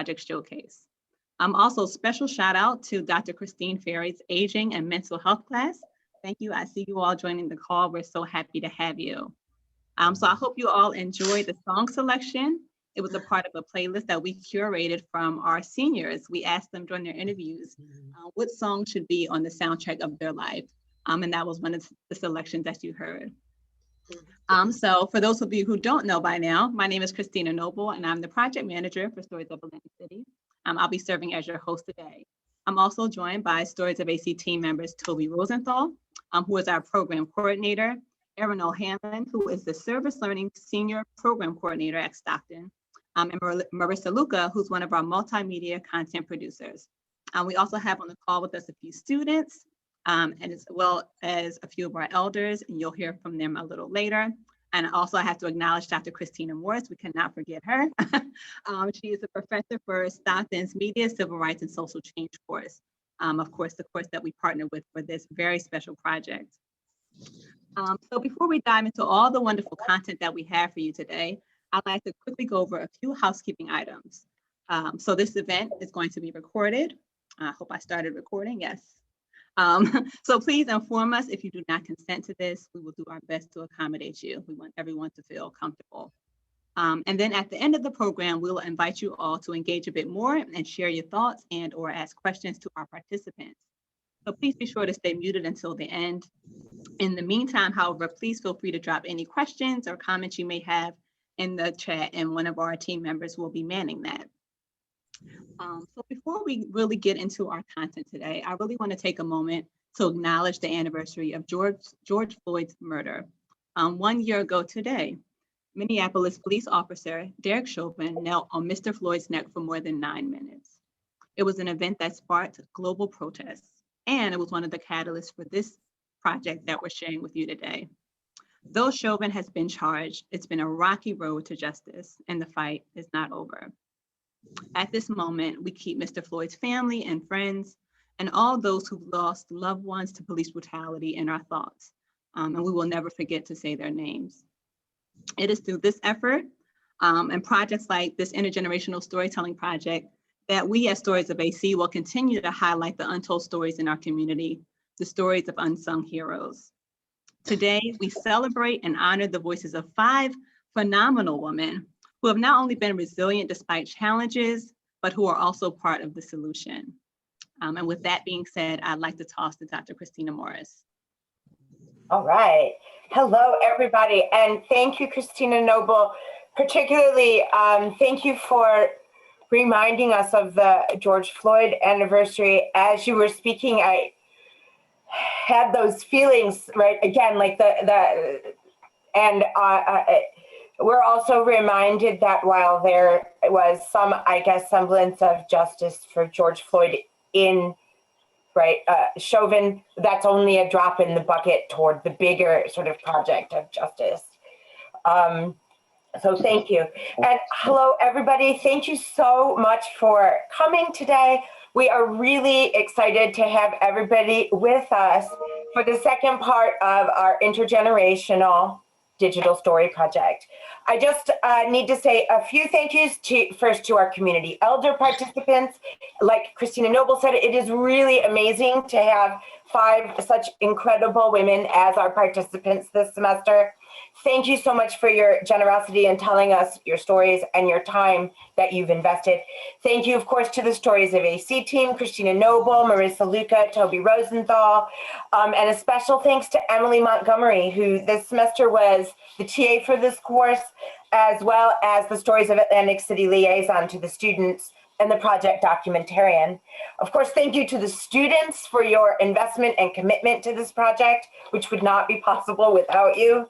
Project Showcase. Also, special shout out to Dr. Christine Ferry's Aging and Mental Health class. Thank you. I see you all joining the call. We're so happy to have you. So I hope you all enjoyed the song selection. It was a part of a playlist that we curated from our seniors. We asked them during their interviews what song should be on the soundtrack of their life. And that was one of the selections that you heard. So for those of you who don't know by now, my name is Christina Noble, and I'm the project manager for Stories of Atlantic City. I'll be serving as your host today. I'm also joined by Stories of AC team members Toby Rosenthal, who is our program coordinator, Erin O'Hanlon, who is the Service Learning Senior Program Coordinator at Stockton, and Marissa Luca, who's one of our multimedia content producers. We also have on the call with us a few students, and as well as a few of our elders, and you'll hear from them a little later. And also I have to acknowledge Dr. Christina Morris. We cannot forget her. She is a professor for Stockton's Media, Civil Rights, and Social Change course. Of course, the course that we partnered with for this very special project. So before we dive into all the wonderful content that we have for you today, I'd like to quickly go over a few housekeeping items. So this event is going to be recorded. I hope I started recording, yes. So please inform us if you do not consent to this. We will do our best to accommodate you. We want everyone to feel comfortable. And then at the end of the program, we'll invite you all to engage a bit more and share your thoughts and or ask questions to our participants. So please be sure to stay muted until the end. In the meantime, however, please feel free to drop any questions or comments you may have in the chat, and one of our team members will be manning that. So before we really get into our content today, I really want to take a moment to acknowledge the anniversary of George Floyd's murder. 1 year ago today, Minneapolis police officer Derek Chauvin knelt on Mr. Floyd's neck for more than 9 minutes. It was an event that sparked global protests, and it was one of the catalysts for this project that we're sharing with you today. Though Chauvin has been charged, it's been a rocky road to justice, and the fight is not over. At this moment, we keep Mr. Floyd's family and friends and all those who've lost loved ones to police brutality in our thoughts, and we will never forget to say their names. It is through this effort and projects like this intergenerational storytelling project that we at Stories of AC will continue to highlight the untold stories in our community, the stories of unsung heroes. Today, we celebrate and honor the voices of 5 phenomenal women who have not only been resilient despite challenges, but who are also part of the solution. And with that being said, I'd like to toss to Dr. Christina Morris. All right. Hello, everybody. And thank you, Christina Noble. Particularly, thank you for reminding us of the George Floyd anniversary. As you were speaking, I had those feelings, right? Again, like we're also reminded that while there was some, I guess, semblance of justice for George Floyd in, right, Chauvin, that's only a drop in the bucket toward the bigger sort of project of justice. So thank you. And hello, everybody. Thank you so much for coming today. We are really excited to have everybody with us for the second part of our intergenerational digital story project. I just need to say a few thank yous first to our community elder participants. Like Christina Noble said, it is really amazing to have 5 such incredible women as our participants this semester. Thank you so much for your generosity in telling us your stories and your time that you've invested. Thank you, of course, to the Stories of AC team, Christina Noble, Marissa Luca, Toby Rosenthal, and a special thanks to Emily Montgomery, who this semester was the TA for this course, as well as the Stories of Atlantic City liaison to the students and the project documentarian. Of course, thank you to the students for your investment and commitment to this project, which would not be possible without you.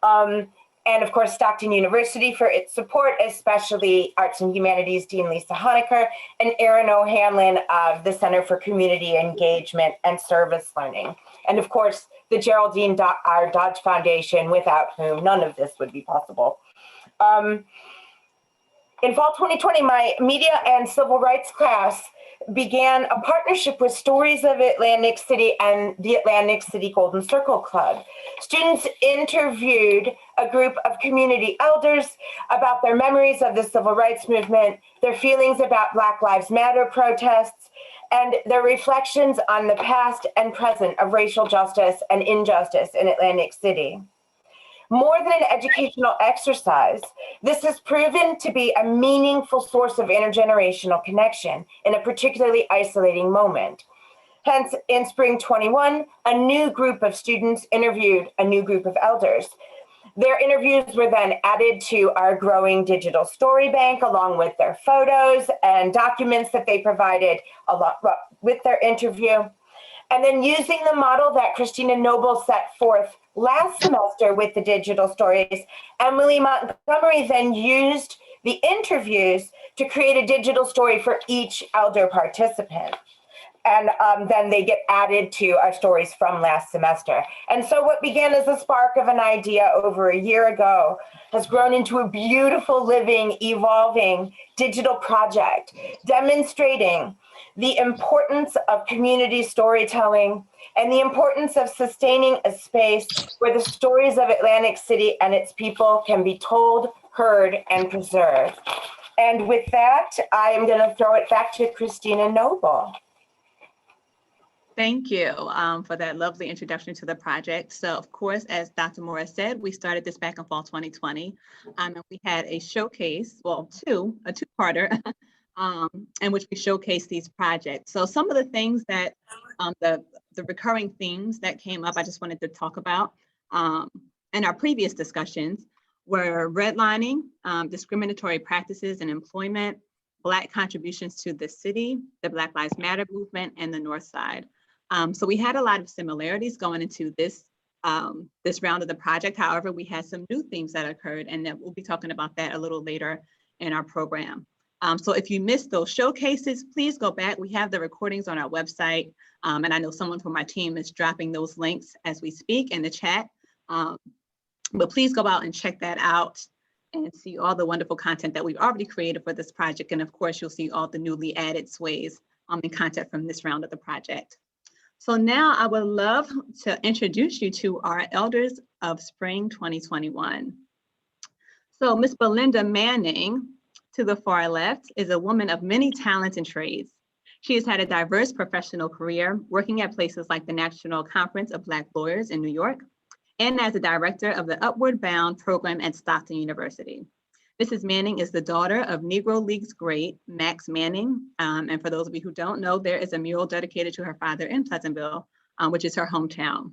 And of course, Stockton University for its support, especially Arts and Humanities Dean Lisa Honecker and Erin O'Hanlon of the Center for Community Engagement and Service Learning. And of course, the Geraldine R. Dodge Foundation, without whom none of this would be possible. In fall 2020, my media and civil rights class began a partnership with Stories of Atlantic City and the Atlantic City Golden Circle Club. Students interviewed a group of community elders about their memories of the civil rights movement, their feelings about Black Lives Matter protests, and their reflections on the past and present of racial justice and injustice in Atlantic City. More than an educational exercise, this has proven to be a meaningful source of intergenerational connection in a particularly isolating moment. Hence, in spring 21, a new group of students interviewed a new group of elders. Their interviews were then added to our growing digital story bank, along with their photos and documents that they provided with their interview. And then, using the model that Christina Noble set forth last semester with the digital stories, Emily Montgomery then used the interviews to create a digital story for each elder participant. And then they get added to our stories from last semester. And so what began as a spark of an idea over a year ago has grown into a beautiful, living, evolving digital project demonstrating the importance of community storytelling and the importance of sustaining a space where the stories of Atlantic City and its people can be told, heard, and preserved. And with that, I am going to throw it back to Christina Noble. Thank you for that lovely introduction to the project. So, of course, as Dr. Morris said, we started this back in fall 2020, and we had a showcase, well, a two-parter, in which we showcased these projects. So some of the things that, the recurring themes that came up, I just wanted to talk about in our previous discussions were redlining, discriminatory practices in employment, Black contributions to the city, the Black Lives Matter movement, and the North Side. So we had a lot of similarities going into this round of the project. However, we had some new themes that occurred, and that we'll be talking about that a little later in our program. So if you missed those showcases, please go back. We have the recordings on our website, and I know someone from our team is dropping those links as we speak in the chat. But please go out and check that out and see all the wonderful content that we've already created for this project. And of course, you'll see all the newly added sways and content from this round of the project. So now I would love to introduce you to our elders of spring 2021. So Miss Belinda Manning, to the far left, is a woman of many talents and trades. She has had a diverse professional career, working at places like the National Conference of Black Lawyers in New York, and as the director of the Upward Bound program at Stockton University. Mrs. Manning is the daughter of Negro Leagues great Max Manning. And for those of you who don't know, there is a mural dedicated to her father in Pleasantville, which is her hometown.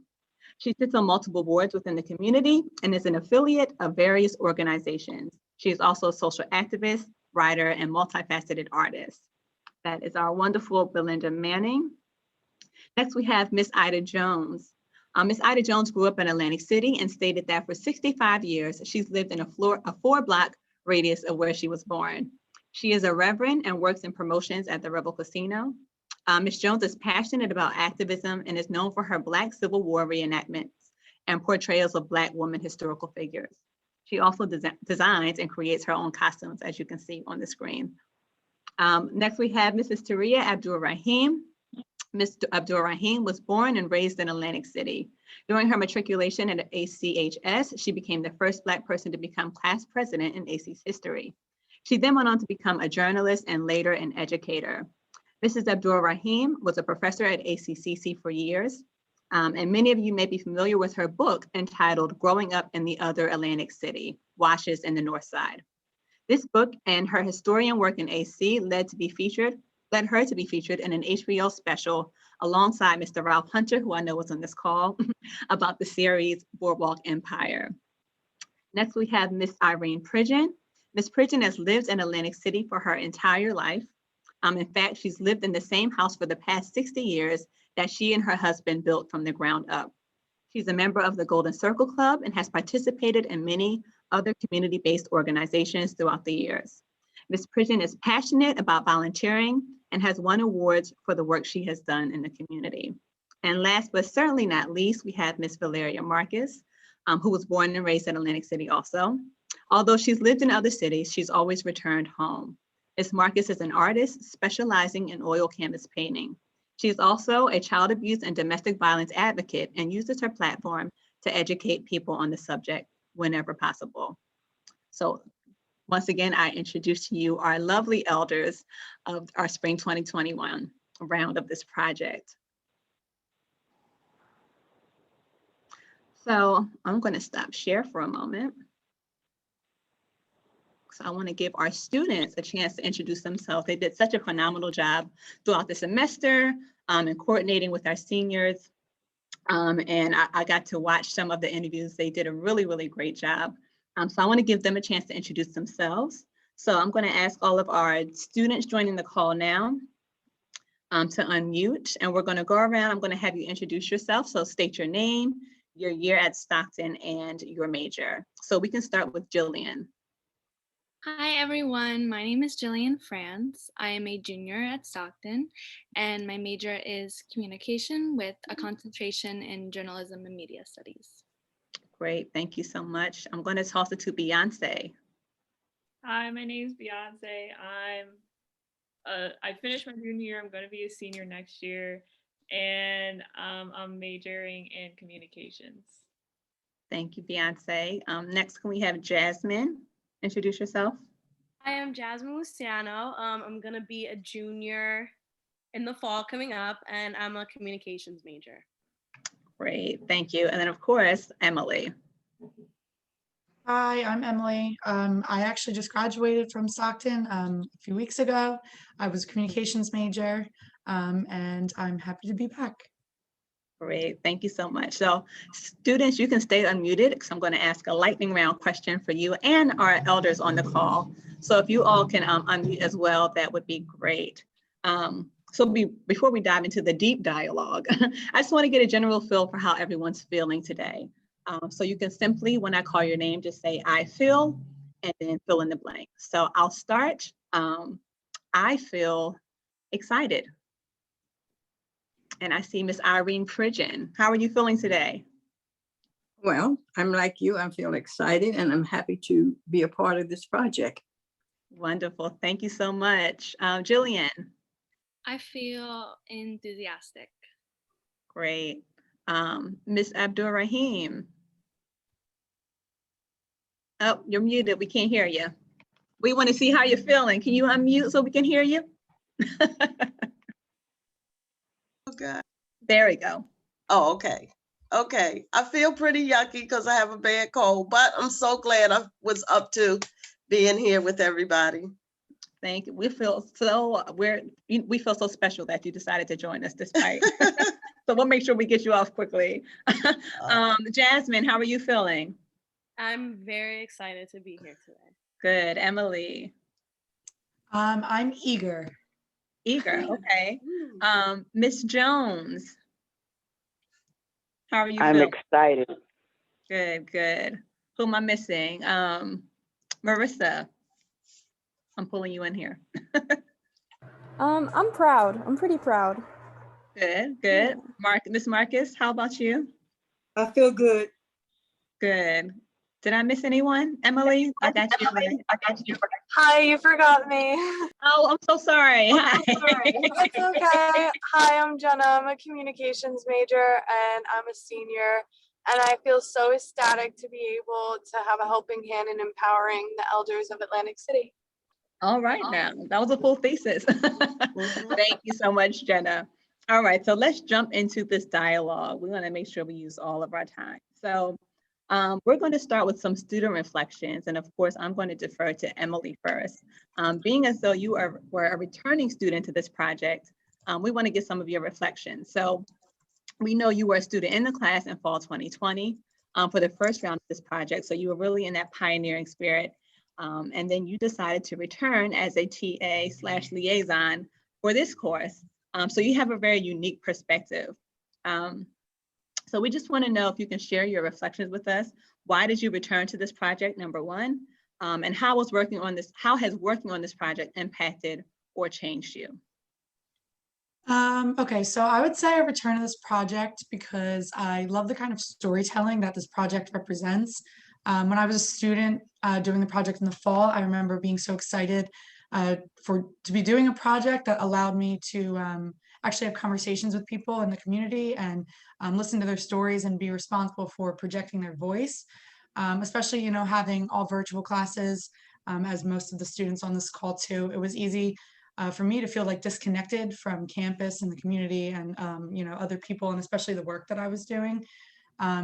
She sits on multiple boards within the community and is an affiliate of various organizations. She is also a social activist, writer, and multifaceted artist. That is our wonderful Belinda Manning. Next, we have Miss Ida Jones. Miss Ida Jones grew up in Atlantic City and stated that for 65 years, she's lived in a 4-block radius of where she was born. She is a reverend and works in promotions at the Rebel Casino. Ms. Jones is passionate about activism and is known for her Black Civil War reenactments and portrayals of Black women historical figures. She also designs and creates her own costumes, as you can see on the screen. Next, we have Mrs. Teriya Abdul Rahim. Ms. Abdul Rahim was born and raised in Atlantic City. During her matriculation at ACHS, she became the first Black person to become class president in AC's history. She then went on to become a journalist and later an educator. Mrs. Abdul Rahim was a professor at ACCC for years, and many of you may be familiar with her book entitled Growing Up in the Other Atlantic City, Washes in the North Side. This book and her historian work in AC led her to be featured in an HBO special alongside Mr. Ralph Hunter, who I know was on this call, about the series Boardwalk Empire. Next, we have Miss Irene Pridgeon. Miss Pridgeon has lived in Atlantic City for her entire life. In fact, she's lived in the same house for the past 60 years that she and her husband built from the ground up. She's a member of the Golden Circle Club and has participated in many other community-based organizations throughout the years. Ms. Pridgeon is passionate about volunteering and has won awards for the work she has done in the community. And last but certainly not least, we have Ms. Valeria Marcus, who was born and raised in Atlantic City also. Although she's lived in other cities, she's always returned home. Ms. Marcus is an artist specializing in oil canvas painting. She is also a child abuse and domestic violence advocate and uses her platform to educate people on the subject whenever possible. So once again, I introduce to you our lovely elders of our Spring 2021 round of this project. So I'm going to stop share for a moment. So I want to give our students a chance to introduce themselves. They did such a phenomenal job throughout the semester in coordinating with our seniors. And I got to watch some of the interviews. They did a really, really great job. So I want to give them a chance to introduce themselves. So I'm going to ask all of our students joining the call now to unmute, and we're going to go around. I'm going to have you introduce yourself. So state your name, your year at Stockton, and your major. So we can start with Jillian. Hi everyone, my name is Jillian France. I am a junior at Stockton and my major is communication with a concentration in journalism and media studies. Great, thank you so much. I'm going to toss it to Beyonce. Hi, my name is Beyonce. I finished my junior year. I'm going to be a senior next year, and I'm majoring in communications. Thank you, Beyonce. Next, can we have Jasmine? Introduce yourself. I am Jasmine Luciano. I'm going to be a junior in the fall coming up, and I'm a communications major. Great, thank you. And then, of course, Emily. Hi, I'm Emily. I actually just graduated from Stockton a few weeks ago. I was a communications major, and I'm happy to be back. Great, thank you so much. So students, you can stay unmuted because I'm going to ask a lightning round question for you and our elders on the call. So if you all can unmute as well, that would be great. Before we dive into the deep dialogue, I just want to get a general feel for how everyone's feeling today. So you can simply, when I call your name, just say, I feel, and then fill in the blank. So I'll start. I feel excited. And I see Miss Irene Pridgeon. How are you feeling today? Well, I'm like you. I feel excited and I'm happy to be a part of this project. Wonderful. Thank you so much. Jillian. I feel enthusiastic. Great. Miss Abdul Rahim. Oh, you're muted. We can't hear you. We want to see how you're feeling. Can you unmute so we can hear you? Okay. There we go. Oh, okay. Okay. I feel pretty yucky because I have a bad cold, but I'm so glad I was up to being here with everybody. Thank you. We feel so special that you decided to join us despite. So we'll make sure we get you off quickly. Jasmine, how are you feeling? I'm very excited to be here today. Good. Emily. I'm eager. Eager. Okay. Miss Jones. How are you I'm feeling? excited. Good, good. Who am I missing? Marissa. I'm pulling you in here. I'm proud. I'm pretty proud. Good, good. Miss Marcus, how about you? I feel good. Good. Did I miss anyone? Emily, I got you. Hi, you forgot me. Oh, I'm so sorry. Hi. It's okay. Hi, I'm Jenna. I'm a communications major and I'm a senior. And I feel so ecstatic to be able to have a helping hand in empowering the elders of Atlantic City. All right now, that was a full thesis. Thank you so much, Jenna. All right, so let's jump into this dialogue. We want to make sure we use all of our time. So we're going to start with some student reflections. And of course, I'm going to defer to Emily first. Being as though you were a returning student to this project, we want to get some of your reflections. So we know you were a student in the class in fall 2020 for the first round of this project. So you were really in that pioneering spirit. And then you decided to return as a TA/liaison for this course. So you have a very unique perspective. So we just want to know if you can share your reflections with us. Why did you return to this project, number one? And how has working on this project impacted or changed you? Okay, so I would say I returned to this project because I love the kind of storytelling that this project represents. When I was a student doing the project in the fall, I remember being so excited to be doing a project that allowed me to actually have conversations with people in the community and listen to their stories and be responsible for projecting their voice. especially, you know, having all virtual classes, as most of the students on this call too. It was easy for me to feel like disconnected from campus and the community and, you know, other people, and especially the work that I was doing.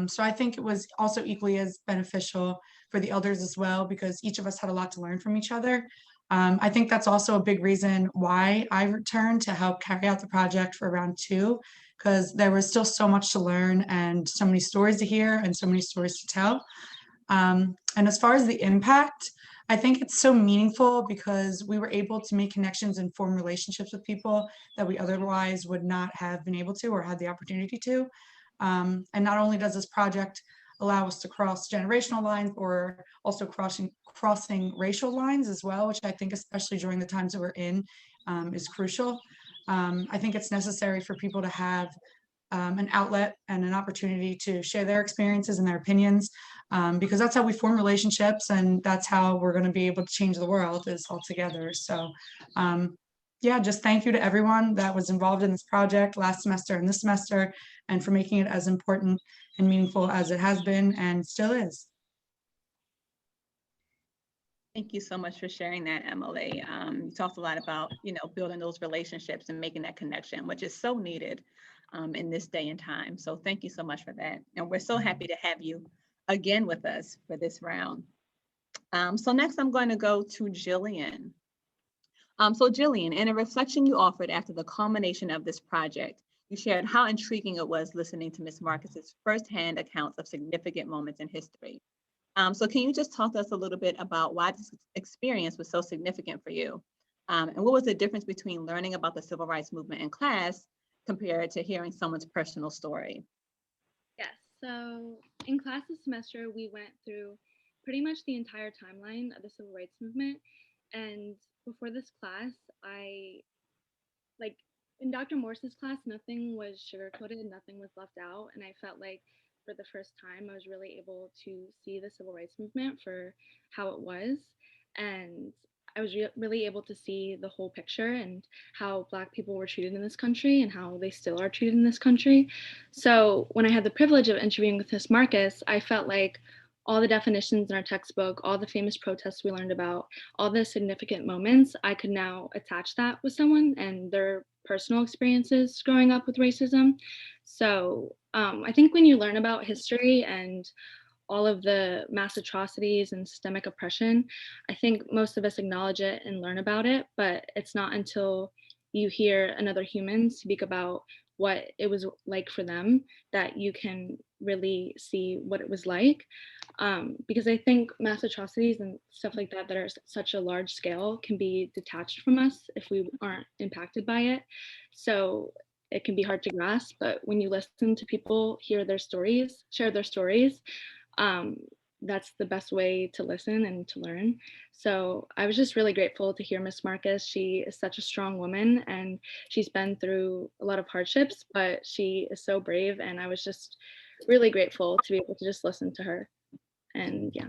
So I think it was also equally as beneficial for the elders as well, because each of us had a lot to learn from each other. I think that's also a big reason why I returned to help carry out the project for round two, because there was still so much to learn and so many stories to hear and so many stories to tell. And as far as the impact, I think it's so meaningful because we were able to make connections and form relationships with people that we otherwise would not have been able to or had the opportunity to. And not only does this project allow us to cross generational lines, or also crossing racial lines as well, which I think, especially during the times that we're in, is crucial. I think it's necessary for people to have an outlet and an opportunity to share their experiences and their opinions, because that's how we form relationships, and that's how we're going to be able to change the world, is all together. So yeah, just thank you to everyone that was involved in this project last semester and this semester, and for making it as important and meaningful as it has been and still is. Thank you so much for sharing that, Emily. You talked a lot about, you know, building those relationships and making that connection, which is so needed in this day and time. So thank you so much for that. And we're so happy to have you again with us for this round. So next I'm going to go to Jillian. So Jillian, in a reflection you offered after the culmination of this project, you shared how intriguing it was listening to Ms. Marcus's firsthand accounts of significant moments in history. So can you just talk to us a little bit about why this experience was so significant for you? And what was the difference between learning about the civil rights movement in class compared to hearing someone's personal story? Yes, so in class this semester, we went through pretty much the entire timeline of the civil rights movement. And before this class, in Dr. Morris's class, nothing was sugar-coated, nothing was left out. And I felt like for the first time, I was really able to see the civil rights movement for how it was. And I was really able to see the whole picture and how Black people were treated in this country and how they still are treated in this country. So when I had the privilege of interviewing with Ms. Marcus, I felt like all the definitions in our textbook, all the famous protests we learned about, all the significant moments, I could now attach that with someone and their personal experiences growing up with racism. So I think when you learn about history and all of the mass atrocities and systemic oppression, I think most of us acknowledge it and learn about it, but it's not until you hear another human speak about what it was like for them that you can really see what it was like. Because I think mass atrocities and stuff like that are such a large scale can be detached from us if we aren't impacted by it. So it can be hard to grasp, but when you listen to people hear their stories, share their stories, that's the best way to listen and to learn. So I was just really grateful to hear Miss Marcus. She is such a strong woman and she's been through a lot of hardships, but she is so brave. And I was just really grateful to be able to just listen to her. And yeah.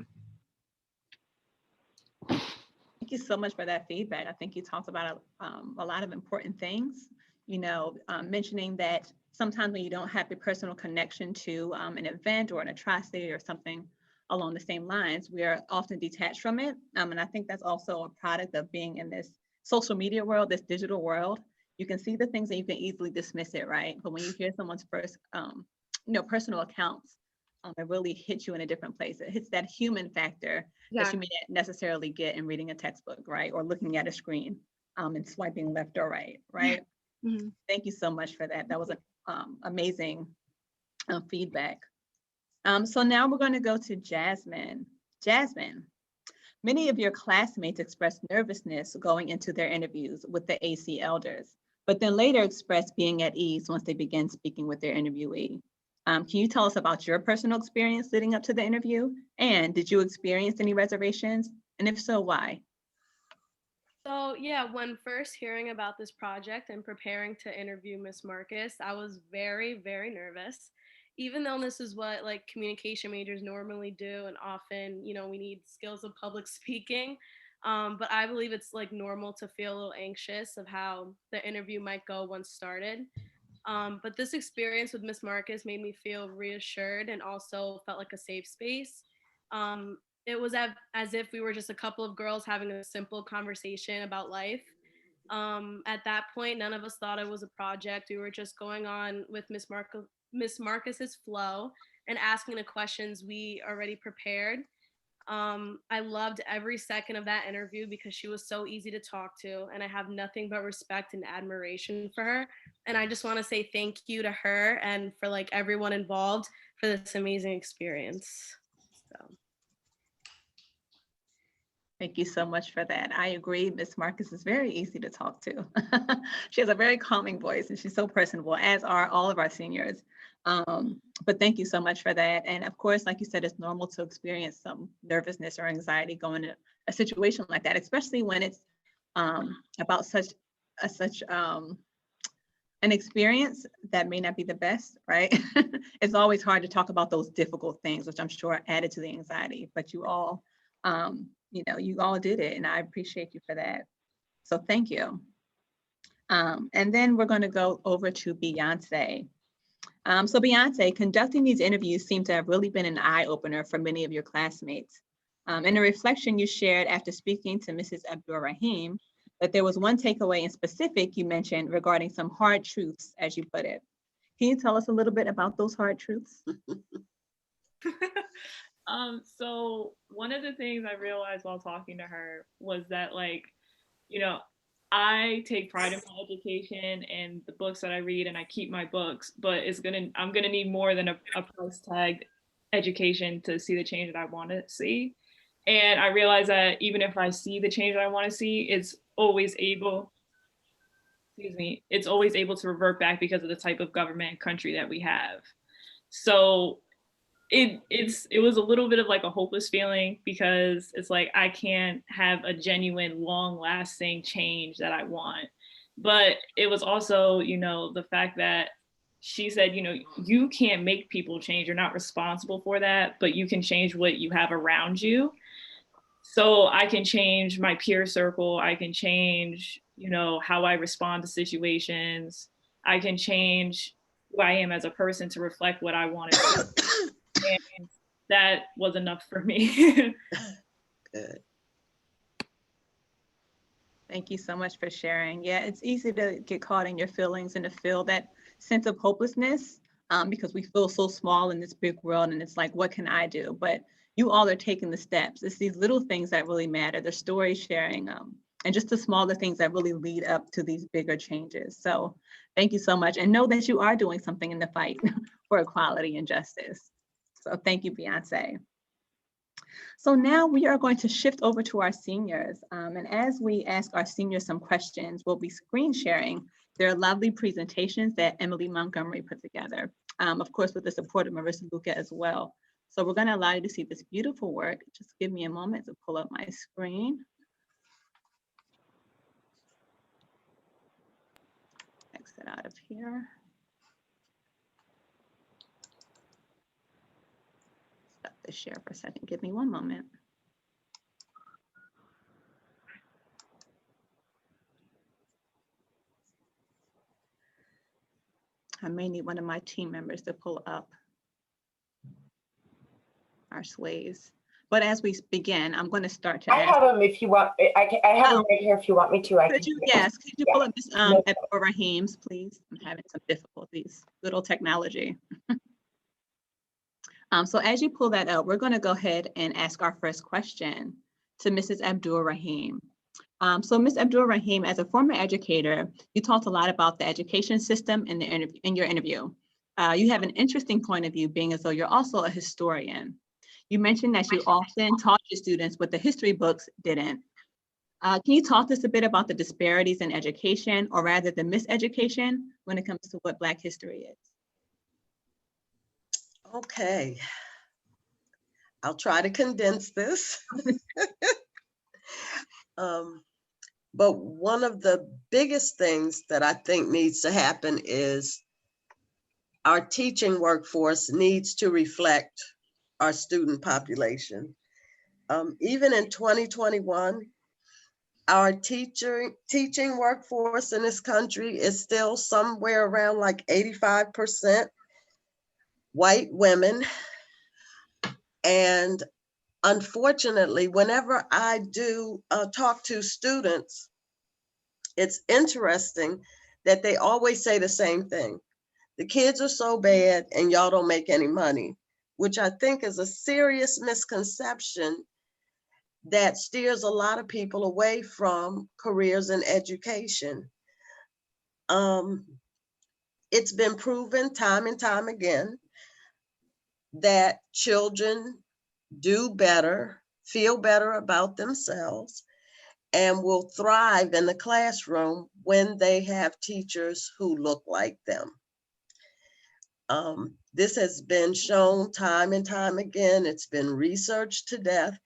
Thank you so much for that feedback. I think you talked about a lot of important things, you know, mentioning that sometimes when you don't have a personal connection to an event or an atrocity or something along the same lines, we are often detached from it. And I think that's also a product of being in this social media world, this digital world. You can see the things and you can easily dismiss it, right? But when you hear someone's first, personal accounts, it really hits you in a different place. It hits that human factor that you may not necessarily get in reading a textbook, right? Or looking at a screen and swiping left or right, right? Mm-hmm. Thank you so much for that. That was amazing feedback. So now we're going to go to Jasmine. Jasmine, many of your classmates expressed nervousness going into their interviews with the AC elders, but then later expressed being at ease once they began speaking with their interviewee. Can you tell us about your personal experience leading up to the interview? And did you experience any reservations? And if so, why? So yeah, when first hearing about this project and preparing to interview Miss Marcus, I was very, very nervous. Even though this is what like communication majors normally do, and often, we need skills of public speaking. But I believe it's like normal to feel a little anxious of how the interview might go once started. But this experience with Miss Marcus made me feel reassured and also felt like a safe space. It was as if we were just a couple of girls having a simple conversation about life. At that point, none of us thought it was a project. We were just going on with Miss Marcus's flow and asking the questions we already prepared. I loved every second of that interview because she was so easy to talk to, and I have nothing but respect and admiration for her. And I just want to say thank you to her and for like everyone involved for this amazing experience. So. Thank you so much for that. I agree. Miss Marcus is very easy to talk to. She has a very calming voice and she's so personable, as are all of our seniors. But thank you so much for that. And of course, like you said, it's normal to experience some nervousness or anxiety going to a situation like that, especially when it's about such an experience that may not be the best, right? It's always hard to talk about those difficult things, which I'm sure added to the anxiety, but you all, you all did it, and I appreciate you for that. So thank you. And then we're going to go over to Beyonce. So Beyonce, conducting these interviews seemed to have really been an eye-opener for many of your classmates. In a reflection you shared after speaking to Mrs. Abdul Rahim, that there was one takeaway in specific you mentioned regarding some hard truths, as you put it. Can you tell us a little bit about those hard truths? So one of the things I realized while talking to her was that, like, I take pride in my education and the books that I read, and I keep my books, but I'm gonna need more than a price tagged education to see the change that I want to see. And I realized that even if I see the change that I want to see, it's always able to revert back because of the type of government and country that we have. So it was a little bit of like a hopeless feeling, because it's like I can't have a genuine, long-lasting change that I want. But it was also, the fact that she said, you can't make people change. You're not responsible for that, but you can change what you have around you. So I can change my peer circle. I can change, how I respond to situations. I can change who I am as a person to reflect what I want to do. And that was enough for me. Good. Thank you so much for sharing. Yeah, it's easy to get caught in your feelings and to feel that sense of hopelessness because we feel so small in this big world, and it's like, what can I do? But you all are taking the steps. It's these little things that really matter, the story sharing, and just the smaller things that really lead up to these bigger changes. So thank you so much. And know that you are doing something in the fight for equality and justice. So thank you, Beyonce. So now we are going to shift over to our seniors. And as we ask our seniors some questions, we'll be screen sharing their lovely presentations that Emily Montgomery put together, of course, with the support of Marissa Luca as well. So we're going to allow you to see this beautiful work. Just give me a moment to pull up my screen. Exit out of here. Stop the share for a second. Give me one moment. I may need one of my team members to pull up our sways. But as we begin, I'm going to start to I have them if you want. I have them right here if you want me to. Could you pull up this for Rahim's, please? I'm having some difficulties. Little technology. So as you pull that out, we're going to go ahead and ask our first question to Mrs. Abdul Rahim. So Ms. Abdul Rahim, as a former educator, you talked a lot about the education system in your interview. You have an interesting point of view, being as though you're also a historian. You mentioned that you often taught your students what the history books didn't. Can you talk to us a bit about the disparities in education, or rather the miseducation, when it comes to what Black history is? Okay. I'll try to condense this. But one of the biggest things that I think needs to happen is our teaching workforce needs to reflect our student population. Even in 2021, our teaching workforce in this country is still somewhere around like 85% white women. And unfortunately, whenever I do talk to students, it's interesting that they always say the same thing. The kids are so bad and y'all don't make any money, which I think is a serious misconception that steers a lot of people away from careers in education. It's been proven time and time again that children do better, feel better about themselves, and will thrive in the classroom when they have teachers who look like them. This has been shown time and time again. It's been researched to death,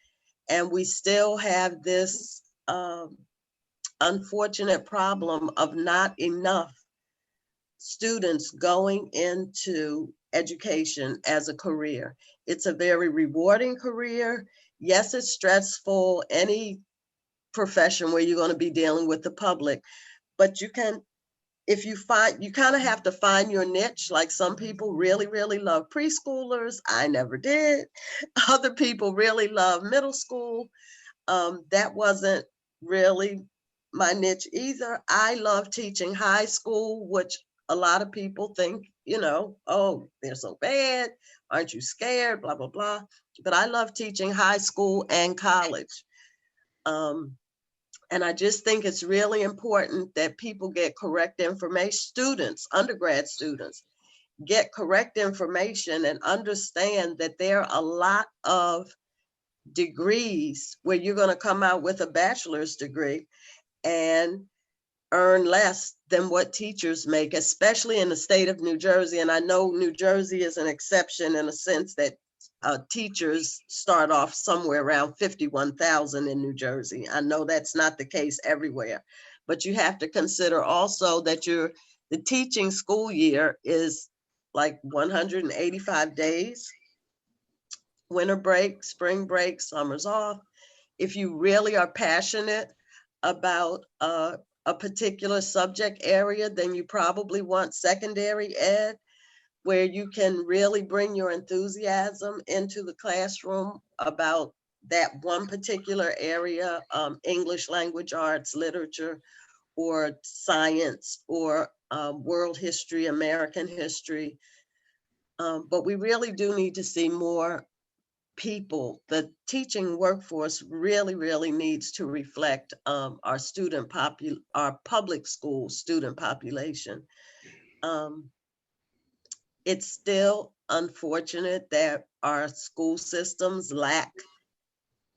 and we still have this unfortunate problem of not enough students going into education as a career. It's a very rewarding career. Yes, it's stressful, any profession where you're going to be dealing with the public, but you can, if you find, you kind of have to find your niche. Like some people really, really love preschoolers. I never did. Other people really love middle school. That wasn't really my niche either. I love teaching high school, which a lot of people think, you know, oh, they're so bad. Aren't you scared? Blah, blah, blah. But I love teaching high school and college. And I just think it's really important that people get correct information. Students, undergrad students, get correct information and understand that there are a lot of degrees where you're going to come out with a bachelor's degree and earn less than what teachers make, especially in the state of New Jersey. And I know New Jersey is an exception in a sense that teachers start off somewhere around 51,000 in New Jersey. I know that's not the case everywhere, but you have to consider also that the teaching school year is like 185 days. Winter break, spring break, summer's off. If you really are passionate about a particular subject area, then you probably want secondary ed, where you can really bring your enthusiasm into the classroom about that one particular area, English language arts, literature, or science, or world history, American history. But we really do need to see more people. The teaching workforce really, really needs to reflect our public school student population. It's still unfortunate that our school systems lack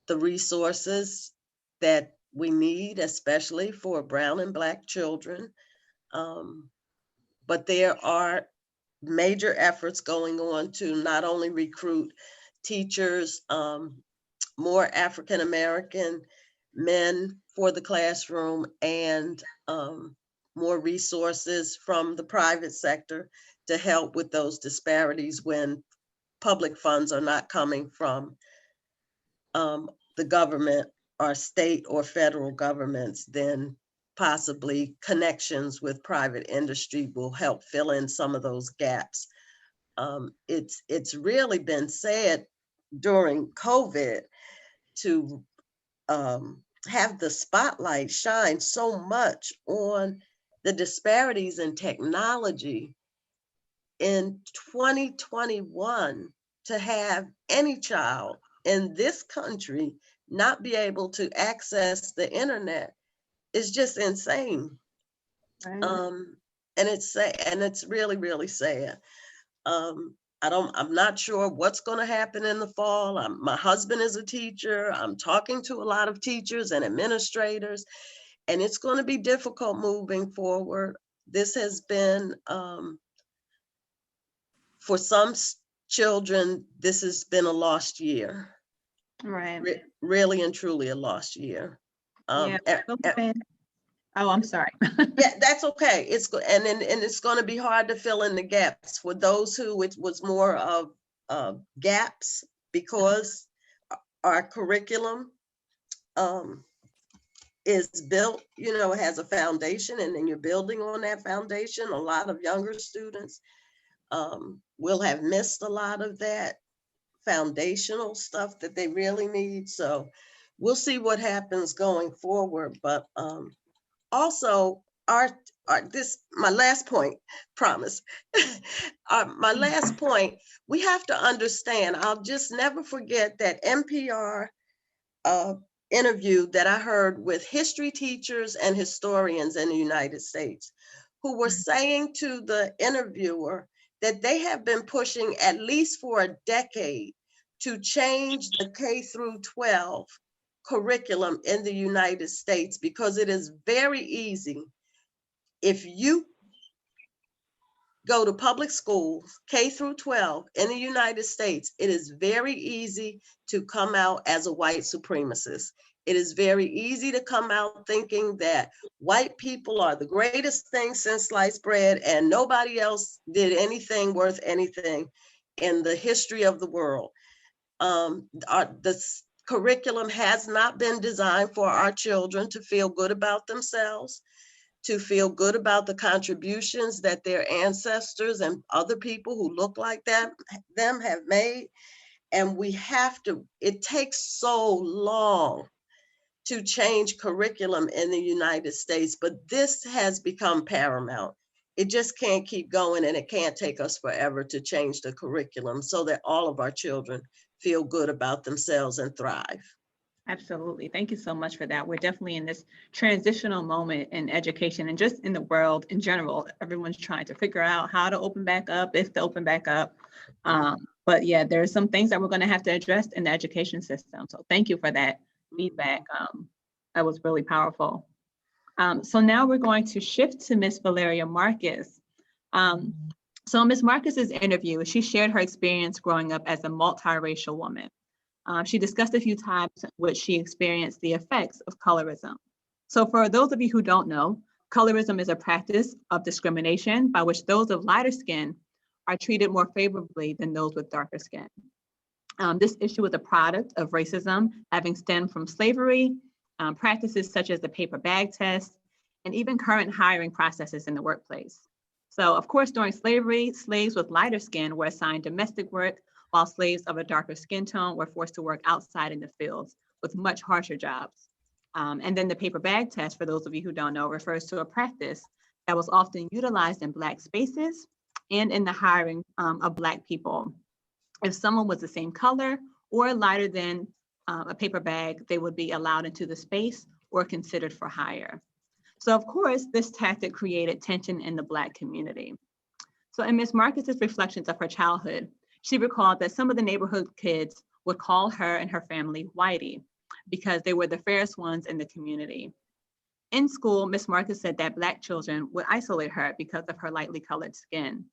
the resources that we need, especially for brown and Black children. But there are major efforts going on to not only recruit teachers, more African American men for the classroom, and more resources from the private sector to help with those disparities when public funds are not coming from the government or state or federal governments. Then possibly connections with private industry will help fill in some of those gaps. It's really been said during COVID to have the spotlight shine so much on the disparities in technology in 2021, to have any child in this country not be able to access the internet is just insane. Right. And it's really, really sad. I'm not sure what's going to happen in the fall. My husband is a teacher. I'm talking to a lot of teachers and administrators, and it's going to be difficult moving forward. This has been, for some children, this has been a lost year. Right. Really and truly a lost year. Oh, I'm sorry. Yeah, that's okay. It's good, and it's going to be hard to fill in the gaps for those who it was more of gaps, because our curriculum is built, it has a foundation, and then you're building on that foundation. A lot of younger students will have missed a lot of that foundational stuff that they really need. So we'll see what happens going forward. But also my last point, promise. My last point, we have to understand, I'll just never forget that NPR interview that I heard with history teachers and historians in the United States, who were saying to the interviewer that they have been pushing at least for a decade to change the K through 12 curriculum in the United States, because it is very easy. If you go to public schools, K through 12 in the United States, it is very easy to come out as a white supremacist. It is very easy to come out thinking that white people are the greatest thing since sliced bread and nobody else did anything worth anything in the history of the world. The curriculum has not been designed for our children to feel good about themselves, to feel good about the contributions that their ancestors and other people who look like them have made. And we have to, it takes so long to change curriculum in the United States, but this has become paramount. It just can't keep going, and it can't take us forever to change the curriculum so that all of our children feel good about themselves and thrive. Absolutely. Thank you so much for that. We're definitely in this transitional moment in education and just in the world in general. Everyone's trying to figure out how to open back up, if to open back up. But yeah, there's some things that we're going to have to address in the education system. So thank you for that feedback. That was really powerful. So now we're going to shift to Miss Valeria Marcus. So Miss Marcus's interview, she shared her experience growing up as a multiracial woman. She discussed a few times which she experienced the effects of colorism. So for those of you who don't know, colorism is a practice of discrimination by which those of lighter skin are treated more favorably than those with darker skin. This issue is a product of racism having stemmed from slavery, practices such as the paper bag test, and even current hiring processes in the workplace. So of course, during slavery, slaves with lighter skin were assigned domestic work, while slaves of a darker skin tone were forced to work outside in the fields with much harsher jobs. And then the paper bag test, for those of you who don't know, refers to a practice that was often utilized in Black spaces and in the hiring of Black people. If someone was the same color or lighter than a paper bag, they would be allowed into the space or considered for hire. So of course, this tactic created tension in the Black community. So in Ms. Marcus's reflections of her childhood, she recalled that some of the neighborhood kids would call her and her family Whitey because they were the fairest ones in the community. In school, Ms. Marcus said that Black children would isolate her because of her lightly colored skin.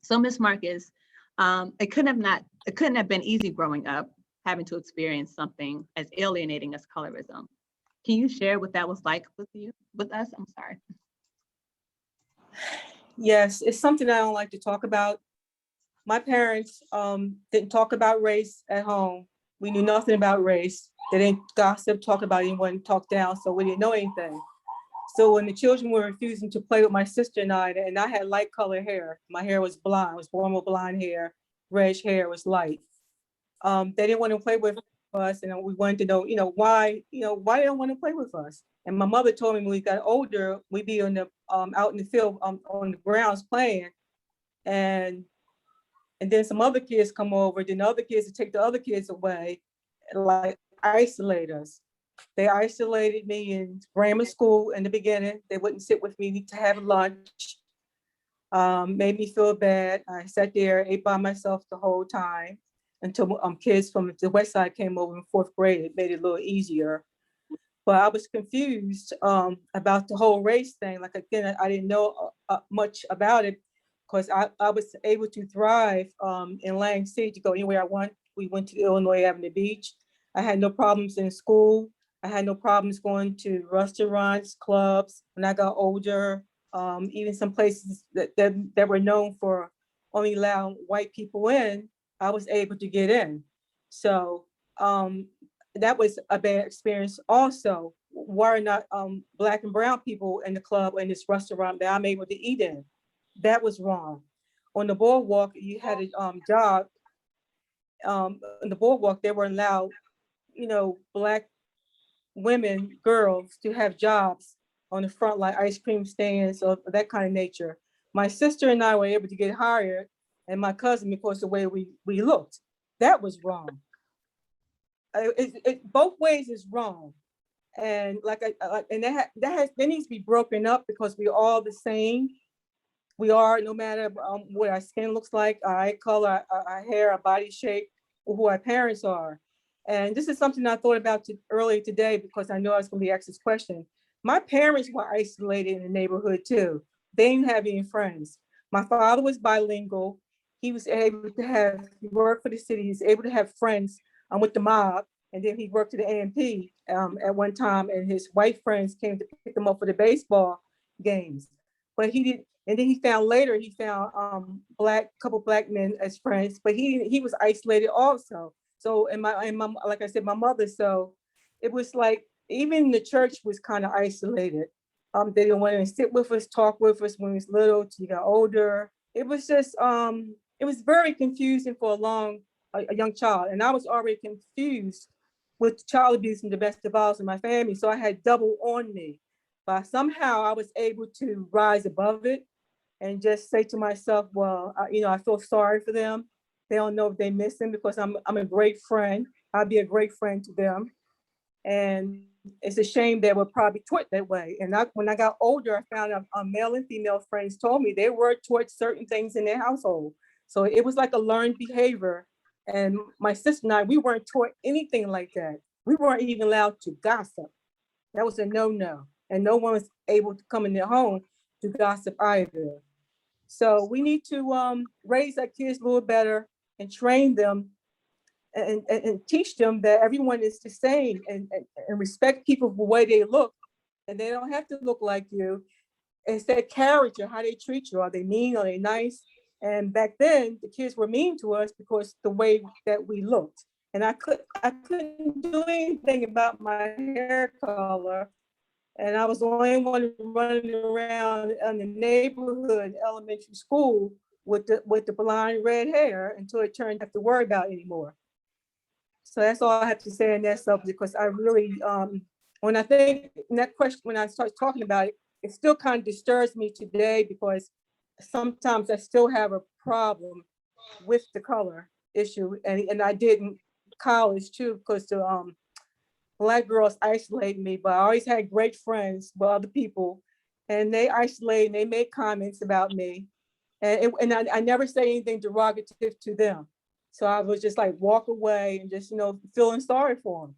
So Ms. Marcus, it couldn't have been easy growing up, having to experience something as alienating as colorism. Can you share what that was like with us? I'm sorry. Yes, it's something I don't like to talk about. My parents didn't talk about race at home. We knew nothing about race. They didn't gossip, talk about anyone, talk down, so we didn't know anything. So when the children were refusing to play with my sister and I had light colored hair. My hair was blonde. I was born with blonde hair. Reddish hair was light. They didn't want to play with us, and we wanted to know, why they don't want to play with us. And my mother told me when we got older, we'd be on the out in the field on the grounds playing, and then some other kids come over. Then the other kids would take the other kids away, and like isolate us. They isolated me in grammar school in the beginning. They wouldn't sit with me to have lunch. Made me feel bad. I sat there, ate by myself the whole time until kids from the West Side came over in 4th grade. It made it a little easier. But I was confused about the whole race thing. Like, again, I didn't know much about it because I was able to thrive in Lang City, to go anywhere I want. We went to Illinois Avenue Beach. I had no problems in school. I had no problems going to restaurants, clubs. When I got older, even some places that were known for only allowing white people in, I was able to get in. So that was a bad experience also. Why are not Black and brown people in the club in this restaurant that I'm able to eat in? That was wrong. On the boardwalk, you had a job, in the boardwalk, they were allowed, Black women, girls to have jobs on the front, like ice cream stands or that kind of nature. My sister and I were able to get hired, and my cousin, because the way we looked. That was wrong. Both ways is wrong. And that needs to be broken up, because we're all the same. We are, no matter what our skin looks like, our eye color, our hair, our body shape, or who our parents are. And this is something I thought about earlier today, because I know I was going to be asked this question. My parents were isolated in the neighborhood too. They didn't have any friends. My father was bilingual. He was able to he worked for the city. He was able to have friends with the mob. And then he worked at the AMP at one time, and his white friends came to pick him up for the baseball games. But he didn't. And then he found couple black men as friends, but he was isolated also. So, and like I said, my mother, so it was like, even the church was kind of isolated. They didn't want to sit with us, talk with us when we was little, till you got older. It was just, it was very confusing for a young child. And I was already confused with child abuse and domestic violence in my family. So I had double on me. But somehow I was able to rise above it and just say to myself, well, I feel sorry for them. They don't know if they miss him, because I'm a great friend. I'll be a great friend to them. And it's a shame they were probably taught that way. And when I got older, I found out male and female friends told me they were taught certain things in their household. So it was like a learned behavior. And my sister and I, we weren't taught anything like that. We weren't even allowed to gossip. That was a no-no. And no one was able to come in their home to gossip either. So we need to raise our kids a little better and train them and teach them that everyone is the same, and respect people for the way they look, and they don't have to look like you. It's their character, how they treat you. Are they mean? Are they nice? And back then, the kids were mean to us because the way that we looked. And I couldn't do anything about my hair color. And I was the only one running around in the neighborhood elementary school with the blonde red hair until it turned out to worry about anymore. So that's all I have to say on that subject, because I really, when I think that question, when I start talking about it, it still kind of disturbs me today, because sometimes I still have a problem with the color issue. And I did in college too, because the Black girls isolate me, but I always had great friends with other people, and they isolate and they make comments about me. And I never say anything derogative to them. So I was just like walk away and just, feeling sorry for them.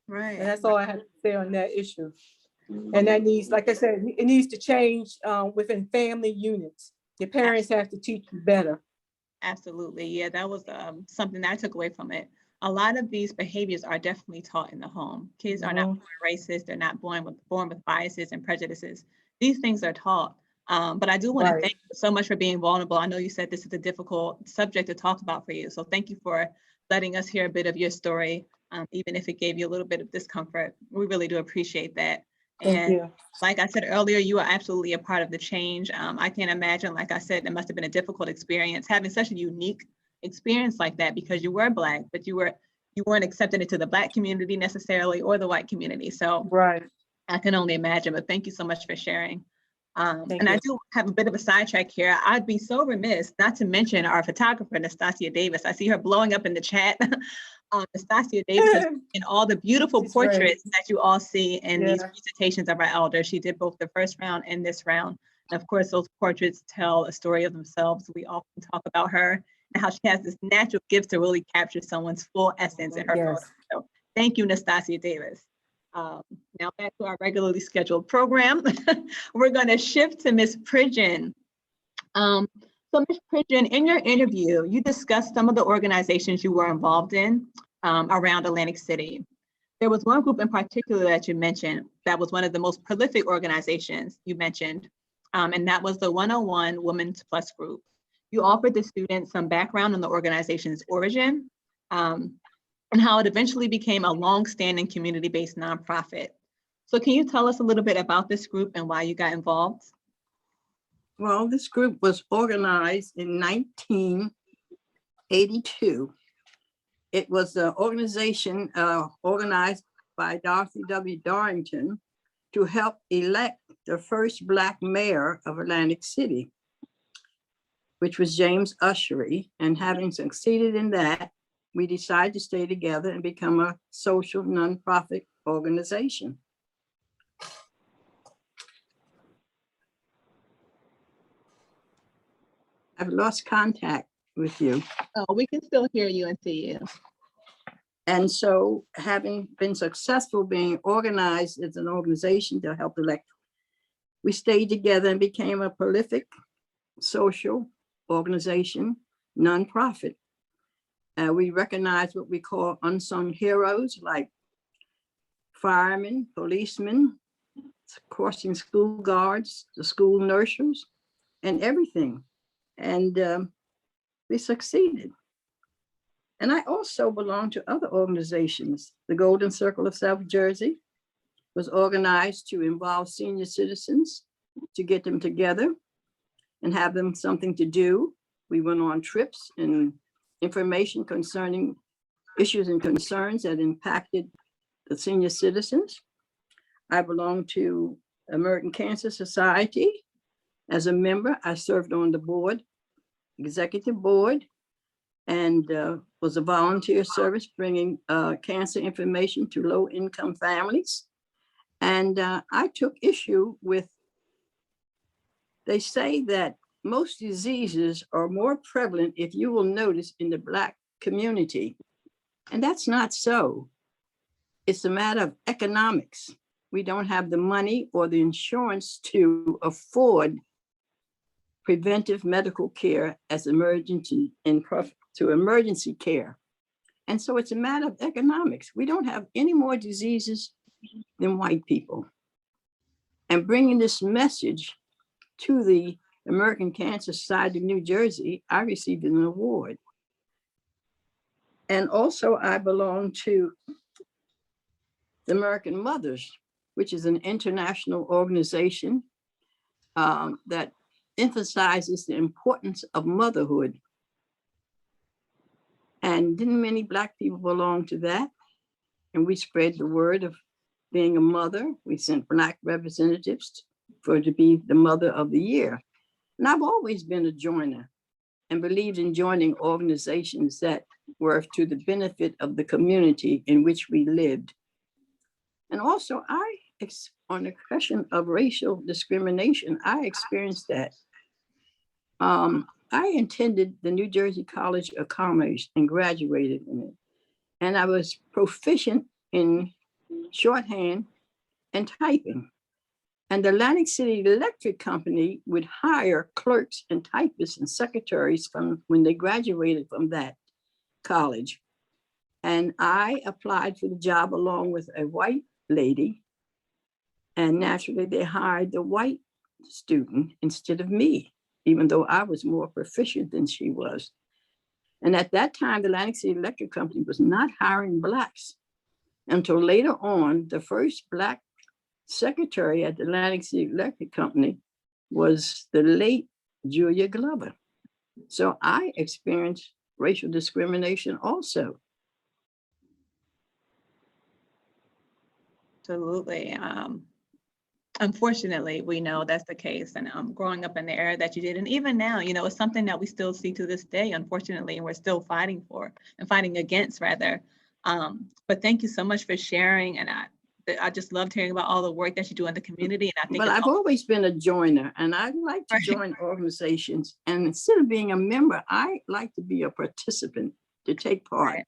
Right. And that's all I have to say on that issue. And that needs, like I said, it needs to change within family units. Your parents have to teach you better. Absolutely. Yeah, that was something that I took away from it. A lot of these behaviors are definitely taught in the home. Kids are not born racist. They're not born with biases and prejudices. These things are taught. But I do want to thank you so much for being vulnerable. I know you said this is a difficult subject to talk about for you. So thank you for letting us hear a bit of your story, even if it gave you a little bit of discomfort. We really do appreciate that. Thank you. Like I said earlier, you are absolutely a part of the change. I can't imagine, like I said, it must have been a difficult experience having such a unique experience like that, because you were Black, but you weren't accepted into the Black community necessarily, or the white community. So I can only imagine, but thank you so much for sharing. And I do have a bit of a sidetrack here. I'd be so remiss not to mention our photographer, Nastasia Davis. I see her blowing up in the chat. Nastasia Davis and all the beautiful portraits that you all see in these presentations of our elders. She did both the first round and this round. And of course, those portraits tell a story of themselves. We often talk about her and how she has this natural gift to really capture someone's full essence in her photos. So thank you, Nastasia Davis. Now back to our regularly scheduled program. We're going to shift to Ms. Pridgeon. So Ms. Pridgeon, in your interview, you discussed some of the organizations you were involved in around Atlantic City. There was one group in particular that you mentioned that was one of the most prolific organizations you mentioned, and that was the 101 Women's Plus group. You offered the students some background on the organization's origin, and how it eventually became a long-standing community-based nonprofit. So can you tell us a little bit about this group and why you got involved? Well, this group was organized in 1982 It was an organization organized by Dorothy W. Darrington to help elect the first Black mayor of Atlantic City, which was James Ushery. And having succeeded in that, we decided to stay together and become a social nonprofit organization. I've lost contact with you. Oh, we can still hear you and see you. And so, having been successful being organized as an organization to help elect, we stayed together and became a prolific social organization, nonprofit. We recognize what we call unsung heroes, like firemen, policemen, crossing school guards, the school nurses, and everything. And we succeeded. And I also belong to other organizations. The Golden Circle of South Jersey was organized to involve senior citizens, to get them together and have them something to do. We went on trips and information concerning issues and concerns that impacted the senior citizens. I belong to American Cancer Society. As a member, I served on the board, executive board, and was a volunteer service bringing cancer information to low-income families. And I took issue with, they say that most diseases are more prevalent, if you will notice, in the Black community. And that's not so. It's a matter of economics. We don't have the money or the insurance to afford preventive medical care as emergency to emergency care. And so it's a matter of economics. We don't have any more diseases than white people. And bringing this message to the American Cancer Society of New Jersey, I received an award. And also I belong to the American Mothers, which is an international organization that emphasizes the importance of motherhood. And didn't many Black people belong to that? And we spread the word of being a mother. We sent Black representatives to be the Mother of the Year. And I've always been a joiner and believed in joining organizations that were to the benefit of the community in which we lived. And also, on the question of racial discrimination, I experienced that. I attended the New Jersey College of Commerce and graduated in it. And I was proficient in shorthand and typing. And the Atlantic City Electric Company would hire clerks and typists and secretaries from when they graduated from that college. And I applied for the job along with a white lady. And naturally, they hired the white student instead of me, even though I was more proficient than she was. And at that time, the Atlantic City Electric Company was not hiring Blacks until later on. The first Black secretary at the Atlantic City Electric Company was the late Julia Glover. So I experienced racial discrimination also. Absolutely. Unfortunately, we know that's the case. And growing up in the era that you did, and even now, it's something that we still see to this day, unfortunately, and we're still fighting for and fighting against, rather. But thank you so much for sharing. And I just loved hearing about all the work that you do in the community. And I think I've always been a joiner, and I like to join organizations. And instead of being a member, I like to be a participant, to take part.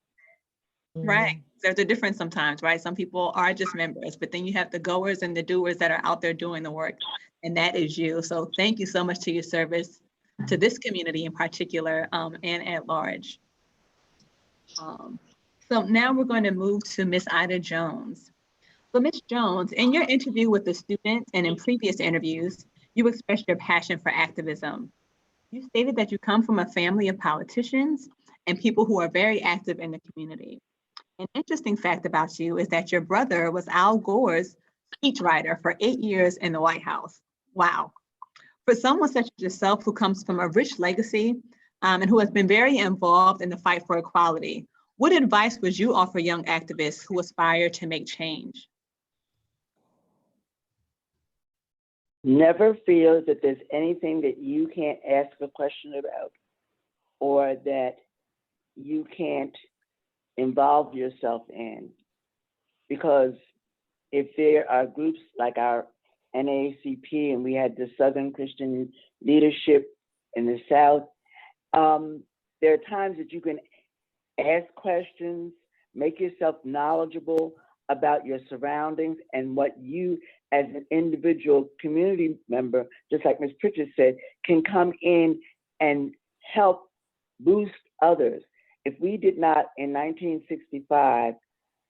Right. There's a difference sometimes, right? Some people are just members, but then you have the goers and the doers that are out there doing the work. And that is you. So thank you so much to your service to this community in particular, and at large. So now we're going to move to Miss Ida Jones. So Ms. Jones, in your interview with the students and in previous interviews, you expressed your passion for activism. You stated that you come from a family of politicians and people who are very active in the community. An interesting fact about you is that your brother was Al Gore's speechwriter for 8 years in the White House. Wow. For someone such as yourself who comes from a rich legacy and who has been very involved in the fight for equality, What advice would you offer young activists who aspire to make change? Never feel that there's anything that you can't ask a question about or that you can't involve yourself in. Because if there are groups like our NAACP, and we had the Southern Christian Leadership in the South, there are times that you can ask questions, make yourself knowledgeable about your surroundings and what you as an individual community member, just like Ms. Pridgeon said, can come in and help boost others. If we did not in 1965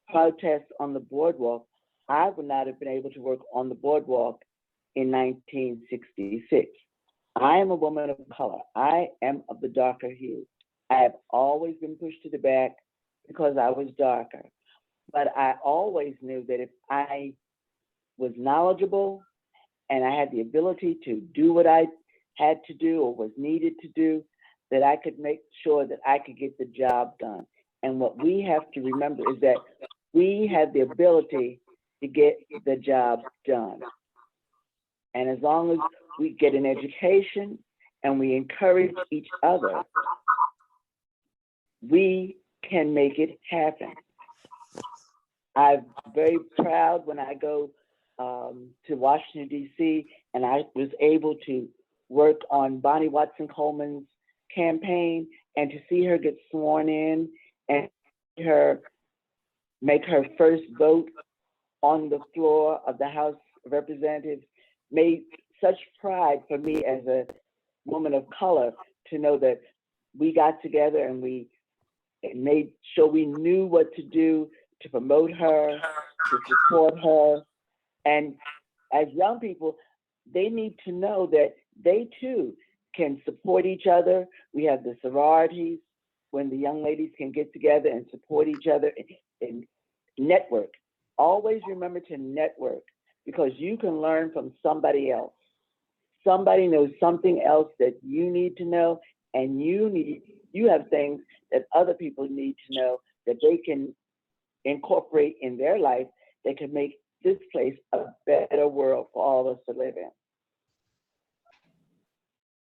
protest on the boardwalk, I would not have been able to work on the boardwalk in 1966. I am a woman of color. I am of the darker hue. I have always been pushed to the back because I was darker. But I always knew that if I was knowledgeable and I had the ability to do what I had to do or was needed to do, that I could make sure that I could get the job done. And what we have to remember is that we have the ability to get the job done. And as long as we get an education and we encourage each other, we can make it happen. I'm very proud when I go to Washington, D.C., and I was able to work on Bonnie Watson Coleman's campaign, and to see her get sworn in and her make her first vote on the floor of the House of Representatives made such pride for me as a woman of color to know that we got together and we made sure we knew what to do to promote her, to support her. And as young people, they need to know that they too can support each other. We have the sororities when the young ladies can get together and support each other and network. Always remember to network, because you can learn from somebody else. Somebody knows something else that you need to know, and you have things that other people need to know that they can incorporate in their life that can make this place a better world for all of us to live in.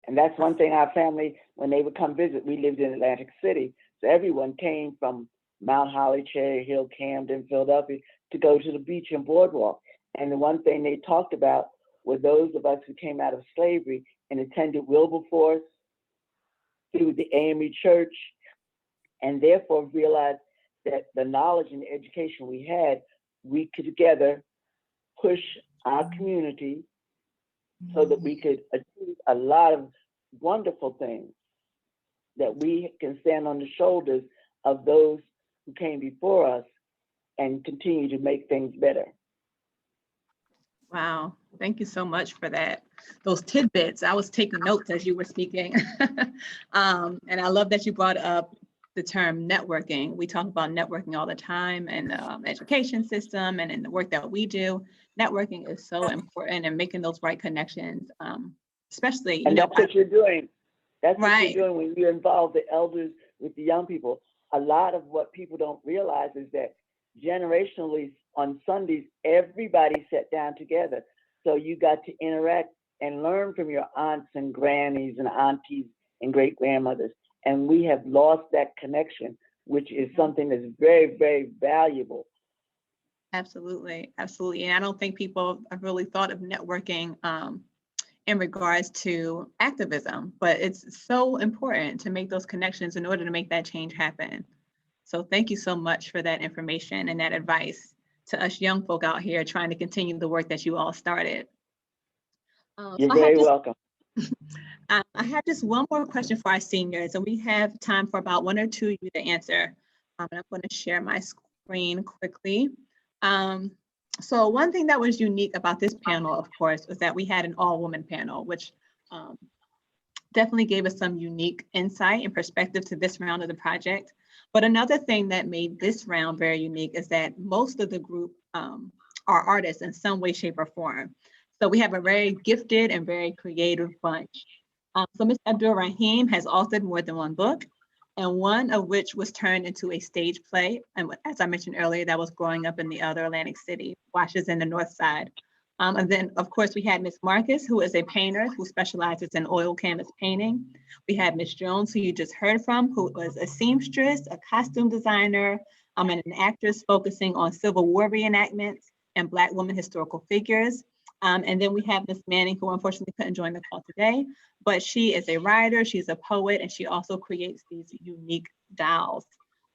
And that's one thing our family, when they would come visit, we lived in Atlantic City, so everyone came from Mount Holly, Cherry Hill, Camden, Philadelphia to go to the beach and boardwalk. And the one thing they talked about were those of us who came out of slavery and attended Wilberforce through the AME Church, and therefore realized that the knowledge and the education we had, we could together push our community so that we could achieve a lot of wonderful things, that we can stand on the shoulders of those who came before us and continue to make things better. Wow, thank you so much for that. Those tidbits, I was taking notes as you were speaking. And I love that you brought up the term networking. We talk about networking all the time in the education system and in the work that we do. Networking is so important, and making those right connections, especially, and that's what you're doing. That's right. what you're doing when you involve the elders with the young people. A lot of what people don't realize is that generationally on Sundays, everybody sat down together. So you got to interact and learn from your aunts and grannies and aunties and great grandmothers. And we have lost that connection, which is something that's very, very valuable. Absolutely, absolutely. And I don't think people have really thought of networking in regards to activism, but it's so important to make those connections in order to make that change happen. So thank you so much for that information and that advice to us young folk out here trying to continue the work that you all started. You're very welcome. I have just one more question for our seniors, and we have time for about one or two of you to answer. And I'm going to share my screen quickly. So one thing that was unique about this panel, of course, was that we had an all-woman panel, which definitely gave us some unique insight and perspective to this round of the project. But another thing that made this round very unique is that most of the group are artists in some way, shape, or form. So we have a very gifted and very creative bunch. So Ms. Abdul Rahim has authored more than one book. and one of which was turned into a stage play. And as I mentioned earlier, that was growing up in the other Atlantic City, Washington, in the North Side. And then, of course, we had Miss Marcus, who is a painter who specializes in oil canvas painting. We had Miss Jones, who you just heard from, who was a seamstress, a costume designer, and an actress focusing on Civil War reenactments and Black women historical figures. And then we have Miss Manning, who unfortunately couldn't join the call today, but she is a writer, she's a poet, and she also creates these unique dolls.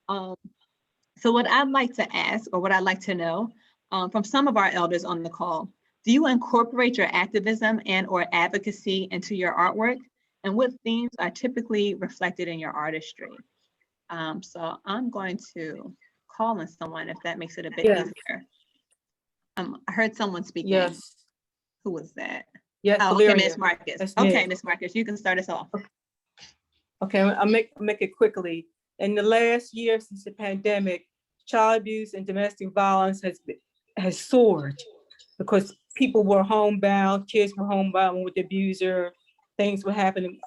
So what I'd like to ask, or what I'd like to know from some of our elders on the call, do you incorporate your activism and or advocacy into your artwork? And what themes are typically reflected in your artistry? So I'm going to call on someone if that makes it a bit easier. I heard someone speaking. Yes. Who was that? Yes, Oh, Valeria. okay, Miss Marcus. That's Okay, me. Miss Marcus, you can start us off. Okay, I'll make it quickly. In the last year since the pandemic, child abuse and domestic violence has soared because people were homebound, kids were homebound with the abuser, things were happening,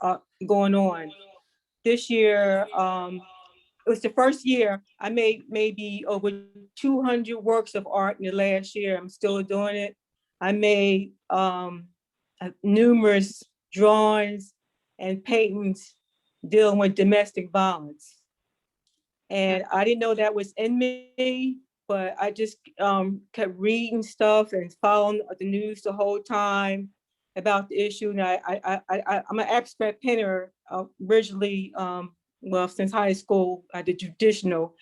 going on. This year, it was the first year I made maybe over 200 works of art in the last year. I'm still doing it. I made numerous drawings and paintings dealing with domestic violence. And I didn't know that was in me, but I just kept reading stuff and following the news the whole time about the issue. And I'm an abstract painter originally, well, since high school. I did traditional.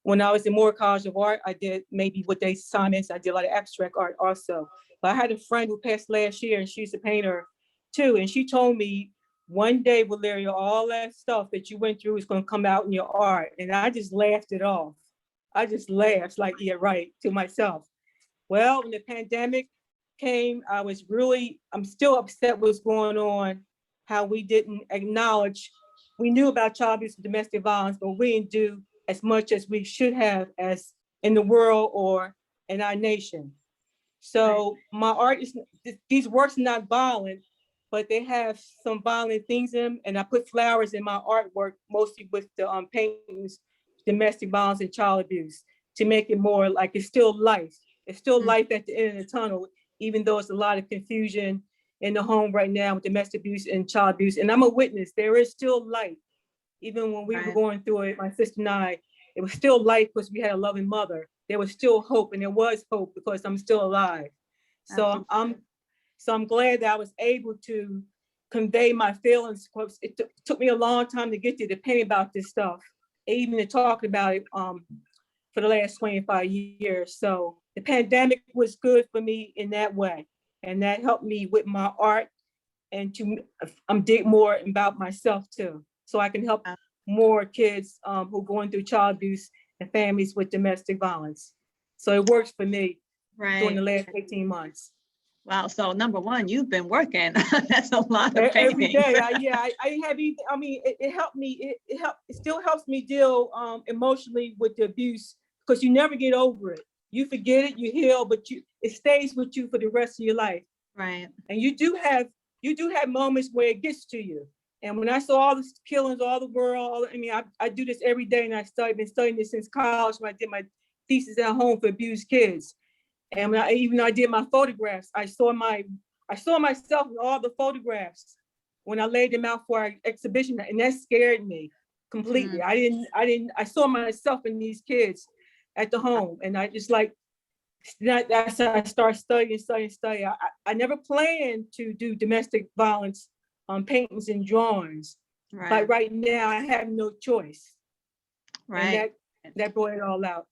When I was in Moore College of Art, I did maybe what they assignments. I did a lot of abstract art also. But I had a friend who passed last year, and she's a painter too. And she told me, one day, Valeria, all that stuff that you went through is going to come out in your art. And I just laughed it off. I just laughed like, yeah, right, to myself. Well, when the pandemic came, I'm still upset what's going on, how we didn't acknowledge. We knew about child abuse and domestic violence, but we didn't do as much as we should have as in the world or in our nation. So my art is, these works are not violent, but they have some violent things in them. And I put flowers in my artwork, mostly with the paintings, domestic violence and child abuse, to make it more like it's still life. It's still life at the end of the tunnel, even though it's a lot of confusion in the home right now with domestic abuse and child abuse. And I'm a witness, there is still light. Even when we were going through it, my sister and I, it was still light because we had a loving mother. There was still hope, and there was hope because I'm still alive. So I'm glad that I was able to convey my feelings. It took me a long time to get to the pain about this stuff, even to talk about it for the last 25 years. So the pandemic was good for me in that way. And that helped me with my art and to dig more about myself too. So I can help more kids who are going through child abuse and families with domestic violence. So it works for me during the last 18 months. Wow. So number one, you've been working. That's a lot of painting. Every day. I have, I mean, it helped me. It still helps me deal emotionally with the abuse because you never get over it. You forget it, you heal, but it stays with you for the rest of your life. Right. And you do have moments where it gets to you. And when I saw all the killings, all the world, I do this every day, and I've been studying this since college when I did my thesis at home for abused kids. And when I did my photographs, I saw myself in all the photographs when I laid them out for our exhibition, and that scared me completely. I saw myself in these kids at the home, and I just that's how I started studying. I never planned to do domestic violence paintings and drawings, but right now I have no choice. And that brought it all out.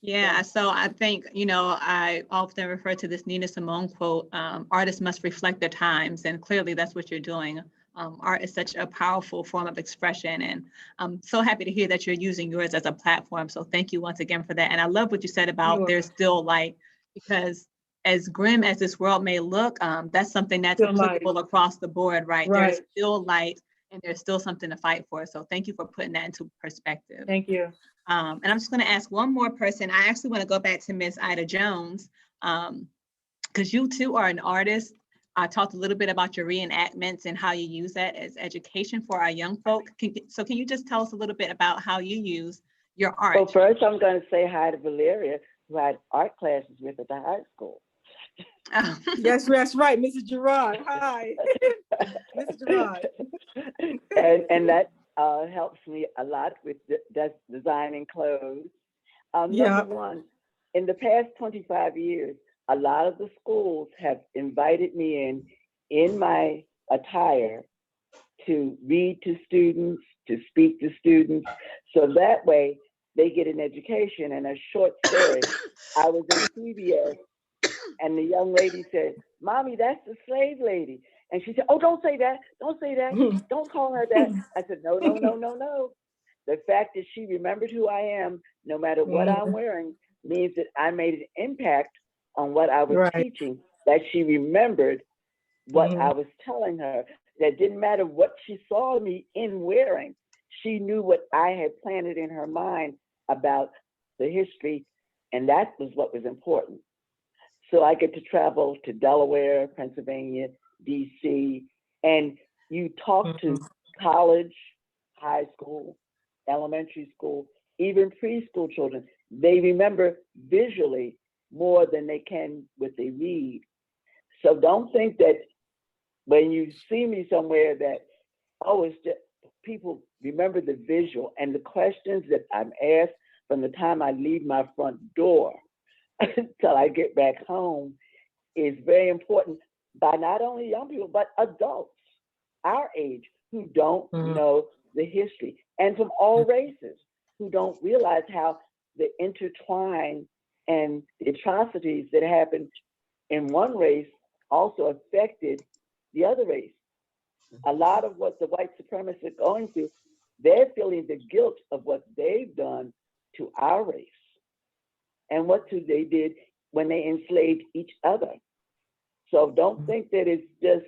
Yeah, so I think, I often refer to this Nina Simone quote, artists must reflect their times, and clearly that's what you're doing. Art is such a powerful form of expression, and I'm so happy to hear that you're using yours as a platform. So thank you once again for that. And I love what you said about there's still light, because as grim as this world may look, that's something that's applicable across the board, right? There's still light, and there's still something to fight for. So thank you for putting that into perspective. Thank you. And I'm just going to ask one more person. I actually want to go back to Miss Ida Jones, because you too are an artist. talked a little bit about your reenactments and how you use that as education for our young folk. So can you just tell us a little bit about how you use your art? Well, first I'm going to say hi to Valeria, who I had art classes with at the high school. Yes, that's right, Mrs. Gerard. Hi, Mrs. Gerard. And that helps me a lot with designing clothes. Yeah. Number one, in the past 25 years, a lot of the schools have invited me in my attire to read to students, to speak to students. So that way they get an education. And a short story, I was in CBS and the young lady said, "Mommy, that's the slave lady." And she said, "Oh, don't say that. Don't say that. Don't call her that." I said, "No, no, no, no, no. The fact that she remembered who I am, no matter what I'm wearing, means that I made an impact on what I was teaching, that she remembered what I was telling her. That didn't matter what she saw me in wearing. She knew what I had planted in her mind about the history, and that was what was important." So I get to travel to Delaware, Pennsylvania, DC, and you talk to college, high school, elementary school, even preschool children. They remember visually more than they can what they read. So don't think that when you see me somewhere that, oh, it's just, people remember the visual and the questions that I'm asked from the time I leave my front door until I get back home is very important by not only young people, but adults our age who don't know the history, and from all races who don't realize how the intertwine and the atrocities that happened in one race also affected the other race. A lot of what the white supremacists are going through, they're feeling the guilt of what they've done to our race and what they did when they enslaved each other. So don't think that it's just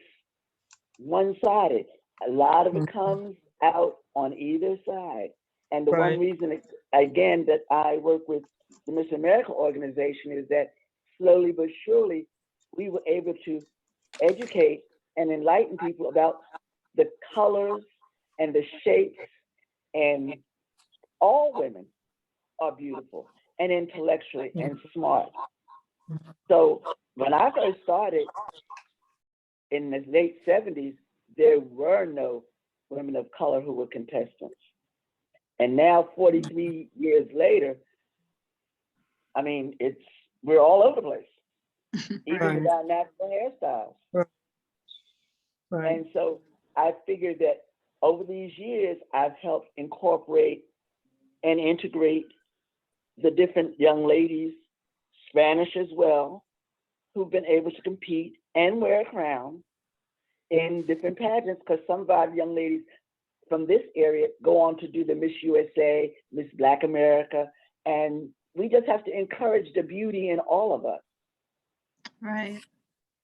one-sided. A lot of it comes out on either side. And the one reason, again, that I work with the Miss America organization is that slowly but surely, we were able to educate and enlighten people about the colors and the shapes, and all women are beautiful and intellectually and smart. So when I first started in the late 70s, there were no women of color who were contestants. And now 43 years later, I mean, we're all over the place, even with our natural hairstyles. And so I figured that over these years, I've helped incorporate and integrate the different young ladies, Spanish as well, who've been able to compete and wear a crown in different pageants, because some of our young ladies from this area go on to do the Miss USA, Miss Black America, and we just have to encourage the beauty in all of us. Right.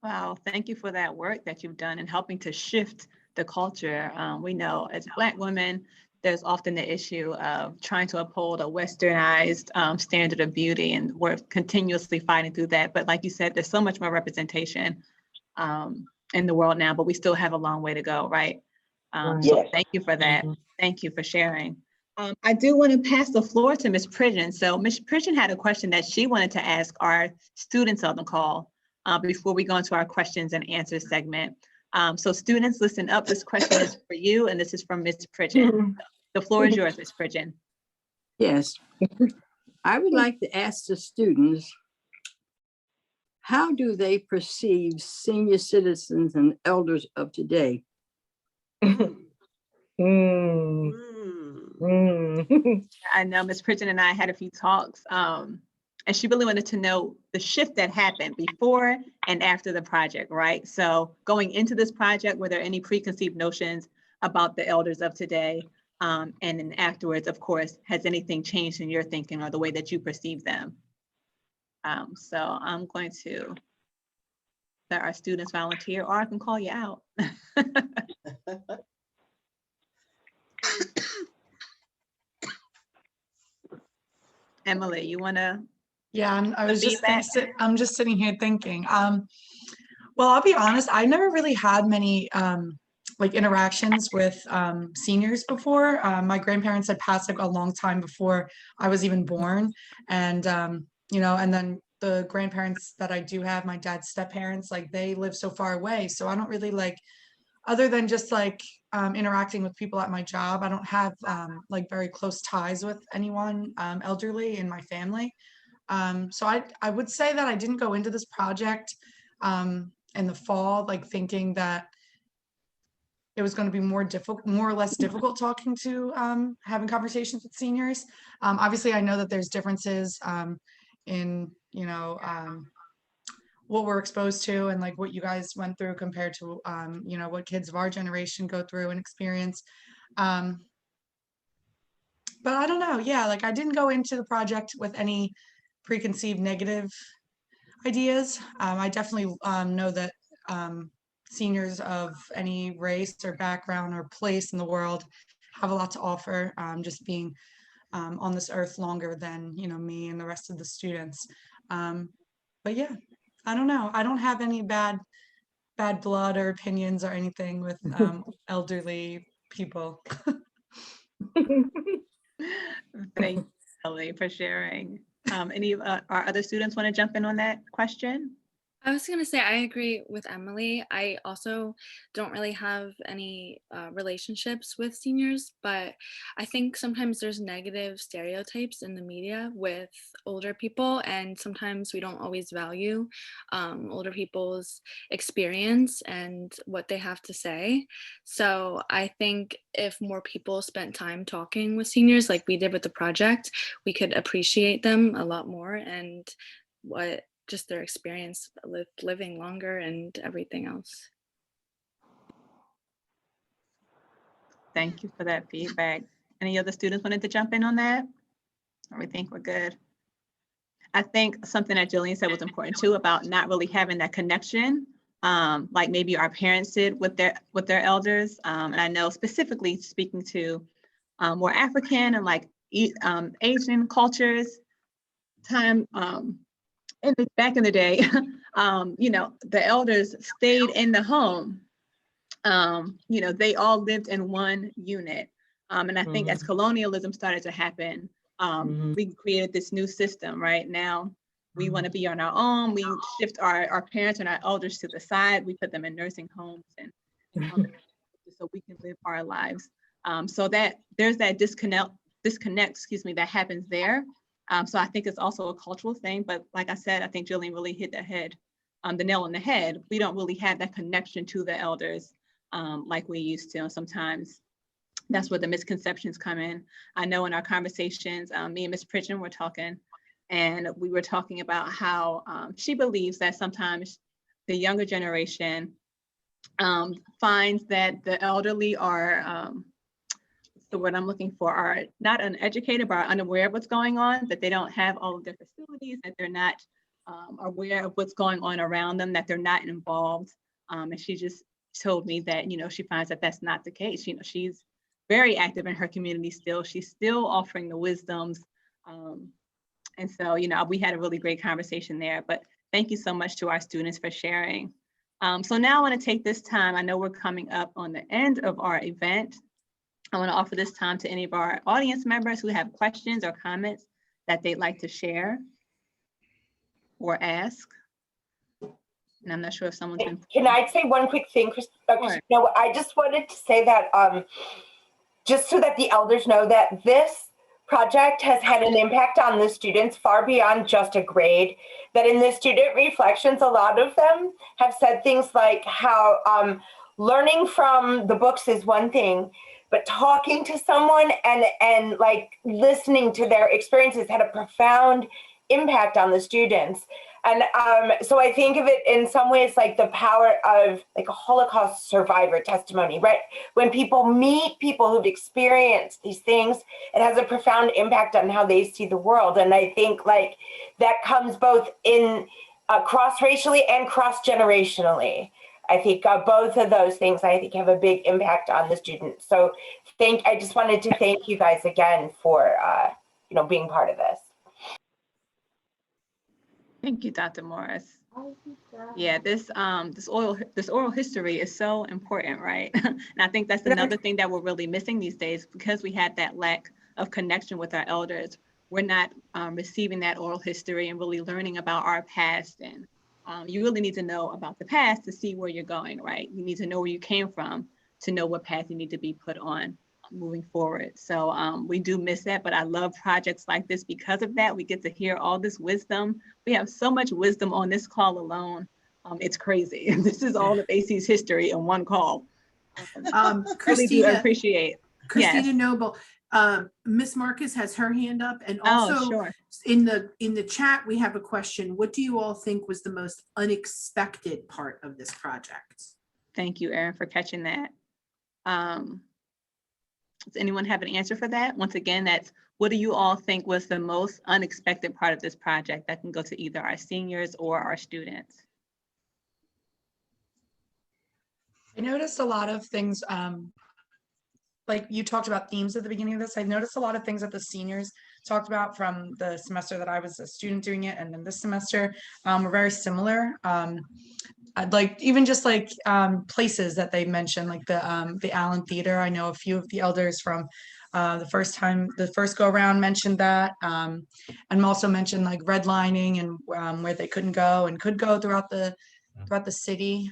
Wow. Thank you for that work that you've done in helping to shift the culture. We know as Black women, there's often the issue of trying to uphold a westernized standard of beauty, and we're continuously fighting through that. But like you said, there's so much more representation in the world now, but we still have a long way to go, right? So thank you for that. Thank you for sharing. I do want to pass the floor to Ms. Pridgeon. So Ms. Pridgeon had a question that she wanted to ask our students on the call before we go into our questions and answers segment. So students, listen up. This question is for you, and this is from Ms. Pridgeon. The floor is yours, Ms. Pridgeon. Yes. I would like to ask the students, how do they perceive senior citizens and elders of today? I know Ms. Pridgeon and I had a few talks, and she really wanted to know the shift that happened before and after the project, right? So going into this project, were there any preconceived notions about the elders of today? And then afterwards, of course, has anything changed in your thinking or the way that you perceive them? So I'm going to let our students volunteer, or I can call you out. Emily, you want to? Yeah, I'm just sitting here thinking. Well, I'll be honest, I never really had many like interactions with seniors before. My grandparents had passed like a long time before I was even born. And, you know, and then the grandparents that I do have, my dad's step parents, like they live so far away. So I don't really like, other than just like interacting with people at my job, I don't have like very close ties with anyone elderly in my family. So I would say that I didn't go into this project in the fall, like thinking that it was going to be more or less difficult talking to having conversations with seniors. Obviously, I know that there's differences in, you know, what we're exposed to and like what you guys went through compared to, you know, what kids of our generation go through and experience. But I don't know. Yeah, like I didn't go into the project with any preconceived negative ideas. I definitely know that seniors of any race or background or place in the world have a lot to offer, just being on this earth longer than, you know, me and the rest of the students. But yeah, I don't know. I don't have any bad blood or opinions or anything with elderly people. Thank you, Ellie, for sharing. Any of our other students want to jump in on that question? I was going to say, I agree with Emily. I also don't really have any relationships with seniors, but I think sometimes there's negative stereotypes in the media with older people, and sometimes we don't always value older people's experience and what they have to say. So I think if more people spent time talking with seniors like we did with the project, we could appreciate them a lot more and what just their experience with living longer and everything else. Thank you for that feedback. Any other students wanted to jump in on that? Or we think we're good? I think something that Jillian said was important too about not really having that connection, like maybe our parents did with their elders. And I know specifically speaking to more African and like Asian cultures, back in the day, you know, the elders stayed in the home. You know, they all lived in one unit. And I think as colonialism started to happen, we created this new system. Right now, we want to be on our own. We shift our parents and our elders to the side. We put them in nursing homes and so we can live our lives. So that there's that disconnect, that happens there. So I think it's also a cultural thing, but like I said, I think Jillian really hit the nail on the head. We don't really have that connection to the elders like we used to. And sometimes that's where the misconceptions come in. I know in our conversations, me and Ms. Pridgeon were talking, and we were talking about how she believes that sometimes the younger generation finds that the elderly are, the word I'm looking for, are not uneducated, but are unaware of what's going on, that they don't have all of their facilities, that they're not aware of what's going on around them, that they're not involved. And she just told me that, you know, she finds that that's not the case. You know, she's very active in her community still. She's still offering the wisdoms. And so, you know, we had a really great conversation there, but thank you so much to our students for sharing. So now I want to take this time, I know we're coming up on the end of our event. I want to offer this time to any of our audience members who have questions or comments that they'd like to share or ask. And I'm not sure if someone's been. Can I say one quick thing, Christina? No, I just wanted to say that just so that the elders know that this project has had an impact on the students far beyond just a grade, that in the student reflections, a lot of them have said things like how learning from the books is one thing, but talking to someone and like listening to their experiences had a profound impact on the students. And so I think of it in some ways like the power of like a Holocaust survivor testimony, right? When people meet people who've experienced these things, it has a profound impact on how they see the world. And I think like that comes both in cross-racially and cross-generationally. I think both of those things, I think, have a big impact on the students. So I just wanted to thank you guys again for being part of this. Thank you, Dr. Morris. Yeah, this oral history is so important, right? And I think that's another thing that we're really missing these days, because we had that lack of connection with our elders. We're not receiving that oral history and really learning about our past. And you really need to know about the past to see where you're going, right? You need to know where you came from to know what path you need to be put on moving forward. So we do miss that, but I love projects like this because of that. We get to hear all this wisdom. We have so much wisdom on this call alone. It's crazy. This is all of AC's history in one call. Really do appreciate. Christina Yes. Noble, Miss Marcus has her hand up, and Oh, also sure. in the chat we have a question. What do you all think was the most unexpected part of this project? Thank you, Erin, for catching that. Does anyone have an answer for that? Once again, that's what do you all think was the most unexpected part of this project? That can go to either our seniors or our students. I noticed a lot of things, like you talked about themes at the beginning of this. I noticed a lot of things that the seniors talked about from the semester that I was a student doing it, and then this semester were very similar. I'd like even just like places that they mentioned, like the Allen Theater. I know a few of the elders from the first go around mentioned that, and also mentioned like redlining and where they couldn't go and could go throughout the city.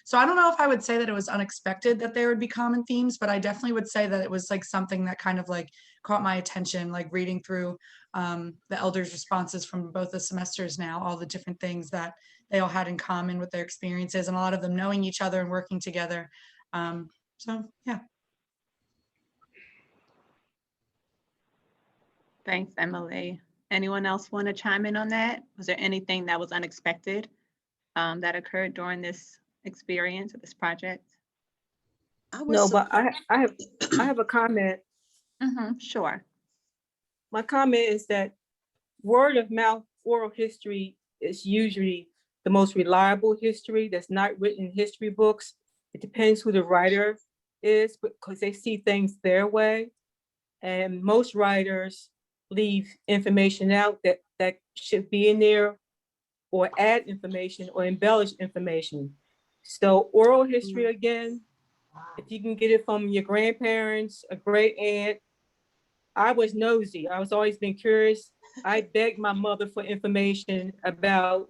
So I don't know if I would say that it was unexpected that there would be common themes, but I definitely would say that it was like something that kind of like caught my attention, like reading through the elders' responses from both the semesters now, all the different things that they all had in common with their experiences, and a lot of them knowing each other and working together. So yeah. Thanks, Emily. Anyone else want to chime in on that? Was there anything that was unexpected that occurred during this experience of this project? No, but I have a comment. Sure. My comment is that word of mouth oral history is usually the most reliable history that's not written in history books. It depends who the writer is, because they see things their way. And most writers leave information out that should be in there, or add information or embellish information. So oral history, again, if you can get it from your grandparents, a great aunt. I was nosy. I was always been curious. I begged my mother for information about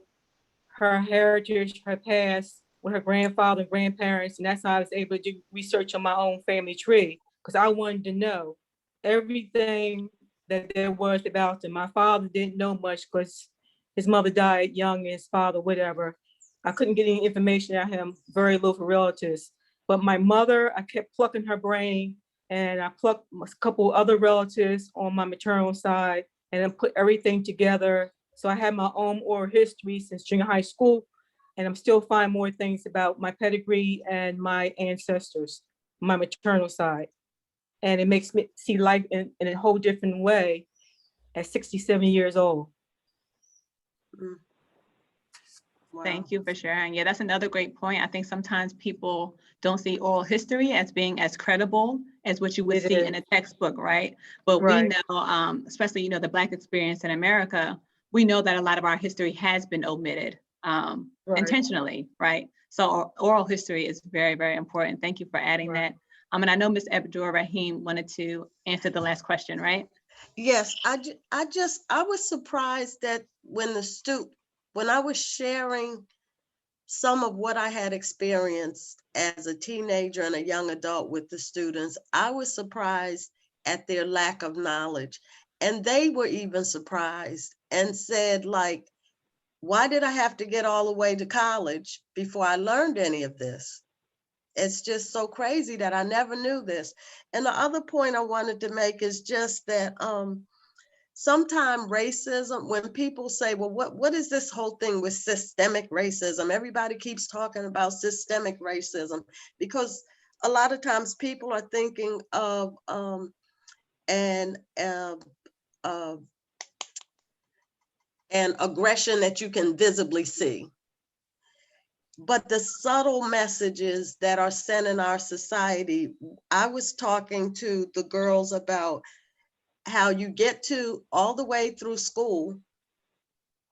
her heritage, her past, with her grandfather and grandparents. And that's how I was able to do research on my own family tree, because I wanted to know everything that there was about them. My father didn't know much because his mother died young and his father, whatever. I couldn't get any information out of him, very little for relatives. But my mother, I kept plucking her brain, and I plucked a couple other relatives on my maternal side, and then put everything together. So I had my own oral history since junior high school, and I'm still finding more things about my pedigree and my ancestors, my maternal side. And it makes me see life in a whole different way at 67 years old. Wow. Thank you for sharing. Yeah, that's another great point. I think sometimes people don't see oral history as being as credible as what you would see in a textbook, right? But we know, especially, the Black experience in America, we know that a lot of our history has been omitted intentionally, right? So oral history is very, very important. Thank you for adding that. And I know Ms. Abdul Rahim wanted to answer the last question, right? Yes, I was surprised that when I was sharing some of what I had experienced as a teenager and a young adult with the students, I was surprised at their lack of knowledge. And they were even surprised and said, like, why did I have to get all the way to college before I learned any of this? It's just so crazy that I never knew this. And the other point I wanted to make is just that sometimes racism, when people say, well, what is this whole thing with systemic racism? Everybody keeps talking about systemic racism, because a lot of times people are thinking of an aggression that you can visibly see. But the subtle messages that are sent in our society, I was talking to the girls about how you get to all the way through school.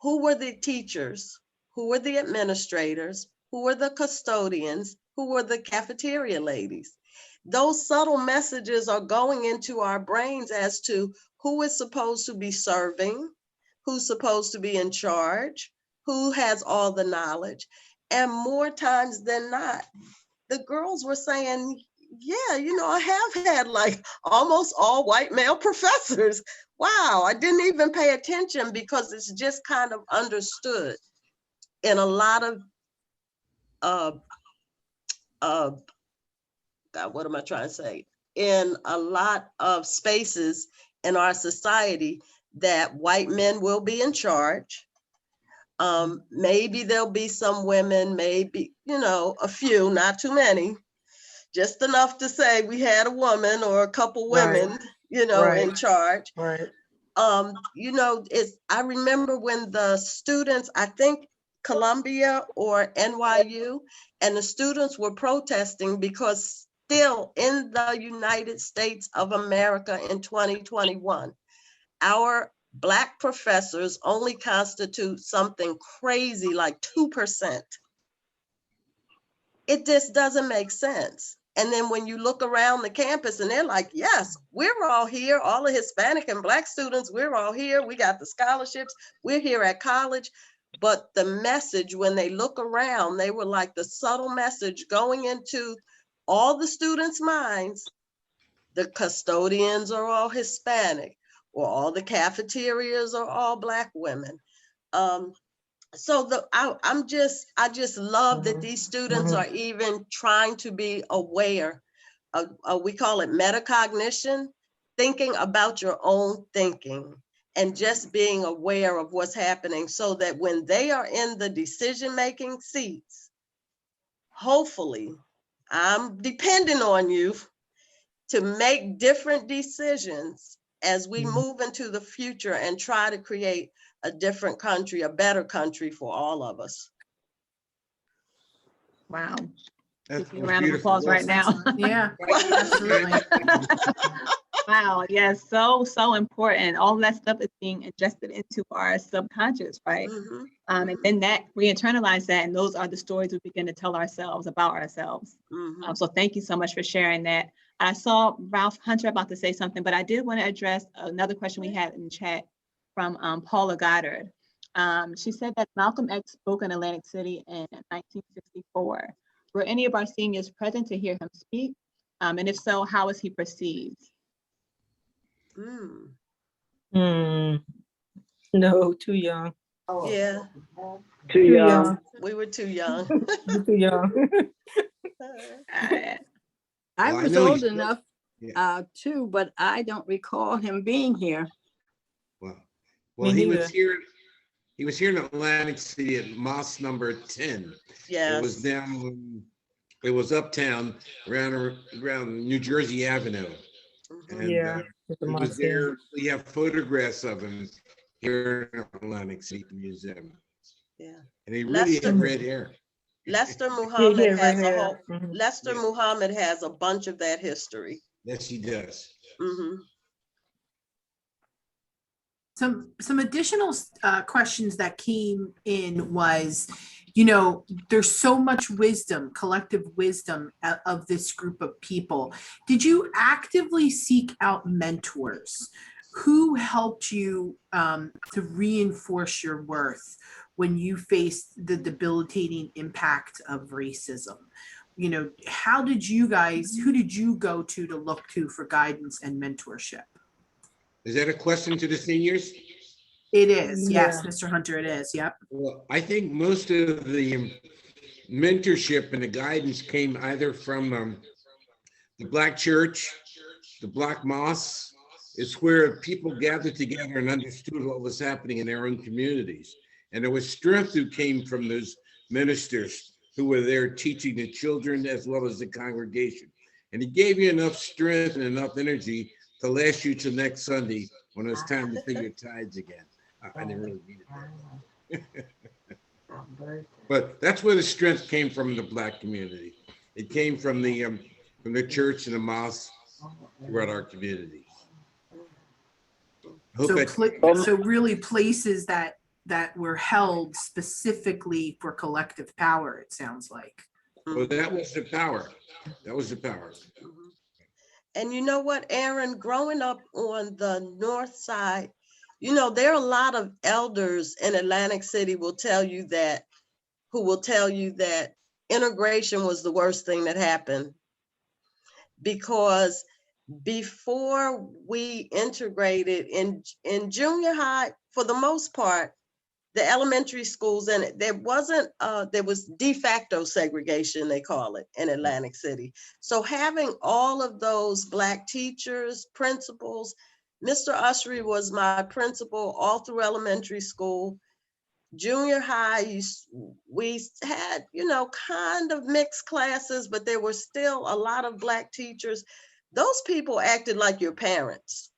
Who were the teachers? who were the administrators, who were the custodians, who were the cafeteria ladies. Those subtle messages are going into our brains as to who is supposed to be serving, who's supposed to be in charge, who has all the knowledge. And more times than not, the girls were saying, yeah, you know, I have had like almost all white male professors. Wow, I didn't even pay attention because it's just kind of understood in a lot of, God, what am I trying to say? In a lot of spaces in our society that white men will be in charge. Maybe there'll be some women, maybe, you know, a few, not too many, just enough to say we had a woman or a couple women, you know, in charge. Right. You know, I remember when the students, I think Columbia or NYU, and the students were protesting because still in the United States of America in 2021, our Black professors only constitute something crazy like 2%. It just doesn't make sense. And then when you look around the campus and they're like, yes, we're all here, all the Hispanic and Black students, we're all here. We got the scholarships, we're here at college. But the message, when they look around, they were like the subtle message going into all the students' minds. The custodians are all Hispanic, or all the cafeterias are all Black women. So I just love that these students are even trying to be aware of, we call it metacognition, thinking about your own thinking and just being aware of what's happening so that when they are in the decision-making seats, hopefully, I'm depending on you to make different decisions as we move into the future and try to create a different country, a better country for all of us. Wow. That's Give you a round of applause right now. Yeah, absolutely. Wow, yes, so important. All that stuff is being ingested into our subconscious, right? And then that we internalize that, and those are the stories we begin to tell ourselves about ourselves. So thank you so much for sharing that. I saw Ralph Hunter about to say something, but I did want to address another question we had in the chat from Paula Goddard. She said that Malcolm X spoke in Atlantic City in 1964. Were any of our seniors present to hear him speak? And if so, how was he perceived? No, too young. Yeah. Too young. We were too young. Too young. I Well, I was know old he's- enough too, but I don't recall him being here. Well, Me he neither. was here. He was here in Atlantic City at Mosque number 10. Yes. It was down. It was uptown around New Jersey Avenue. And Yeah, it was there. We have photographs of him here in Atlantic City Museum. Yeah. And he really Lester- had red hair. Lester Muhammad Yeah, has right a whole, here. Lester Muhammad has a bunch of that history. Yes, he does. Some additional questions that came in was, you know, there's so much wisdom, collective wisdom of this group of people. Did you actively seek out mentors? Who helped you to reinforce your worth when you faced the debilitating impact of racism? You know, who did you go to look to for guidance and mentorship? Is that a question to the seniors? It is, yes, Mr. Hunter, it is, yep. Well, I think most of the mentorship and the guidance came either from the Black church, the Black mosque. It's where people gathered together and understood what was happening in their own communities. And there was strength who came from those ministers who were there teaching the children as well as the congregation. And it gave you enough strength and enough energy to last you to next Sunday when it was time to pay your tithes again. I didn't really need it. But that's where the strength came from, the Black community. It came from the church and the mosque throughout our community. So really places that that were held specifically for collective power, it sounds like. Well, that was the power. That was the power. And you know what, Aaron, growing up on the north side, you know, there are a lot of elders in Atlantic City who will tell you that integration was the worst thing that happened, because before we integrated in junior high, for the most part, the elementary schools, and there was de facto segregation, they call it, in Atlantic City. So having all of those Black teachers, principals, Mr. Usry was my principal all through elementary school. Junior high, we had, you know, kind of mixed classes, but there were still a lot of Black teachers. Those people acted like your parents,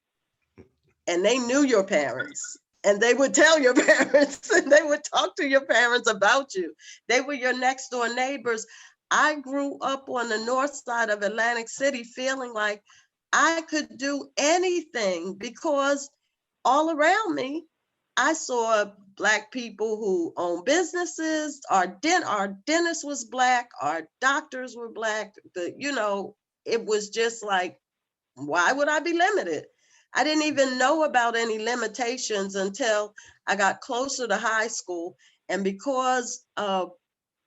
and they knew your parents, and they would tell your parents, and they would talk to your parents about you. They were your next door neighbors. I grew up on the north side of Atlantic City feeling like I could do anything, because all around me, I saw Black people who own businesses. Our dentist was Black, our doctors were Black. You know, it was just like, why would I be limited? I didn't even know about any limitations until I got closer to high school. And because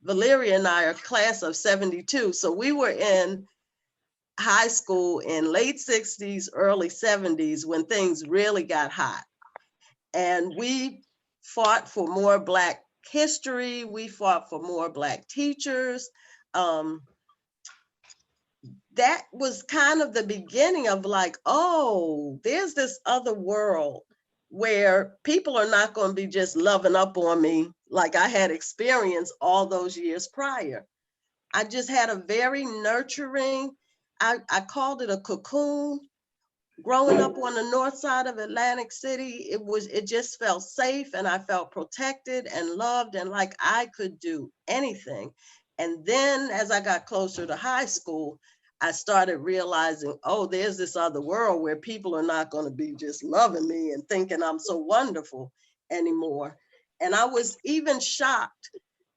Valeria and I are class of 72, so we were in high school in late 60s, early 70s, when things really got hot. And we fought for more Black history. We fought for more Black teachers. That was kind of the beginning of like, oh, there's this other world where people are not going to be just loving up on me like I had experienced all those years prior. I just had a very nurturing, I called it a cocoon. Growing up on the north side of Atlantic City, it just felt safe, and I felt protected and loved and like I could do anything. And then as I got closer to high school, I started realizing, oh, there's this other world where people are not going to be just loving me and thinking I'm so wonderful anymore. And I was even shocked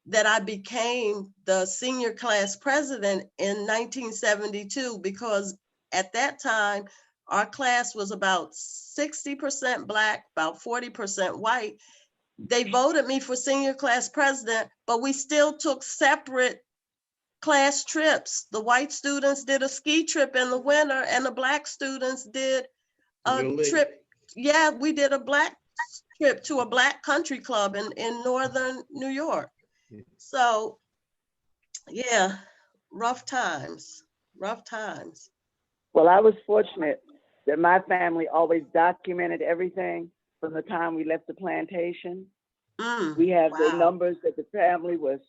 that I became the senior class president in 1972, because at that time, our class was about 60% Black, about 40% white. They voted me for senior class president, but we still took separate class trips. The white students did a ski trip in the winter, and the Black students did a trip. Yeah, we did a Black trip to a Black country club in northern New York. So yeah, rough times. Well, I was fortunate that my family always documented everything from the time we left the plantation. We have the numbers that the family was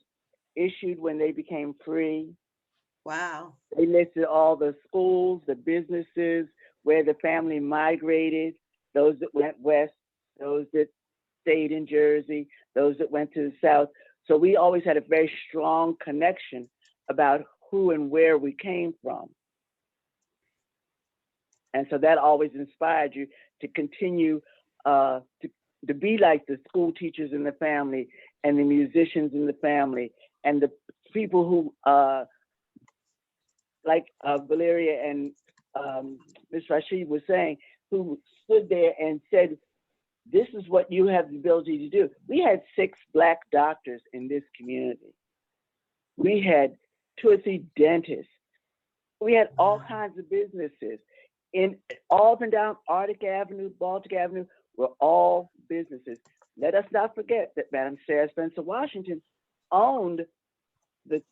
issued when they became free. Wow. They listed all the schools, the businesses, where the family migrated, those that went west, those that stayed in Jersey, those that went to the south. So we always had a very strong connection about who and where we came from. And so that always inspired you to continue to be like the school teachers in the family and the musicians in the family and the people who, like Valeria and Ms. Rashid was saying, who stood there and said, this is what you have the ability to do. We had 6 Black doctors in this community. We had 2 or 3 dentists. We had all kinds of businesses. In all up and down Arctic Avenue, Baltic Avenue, were all businesses. Let us not forget that Madam Sarah Spencer Washington owned the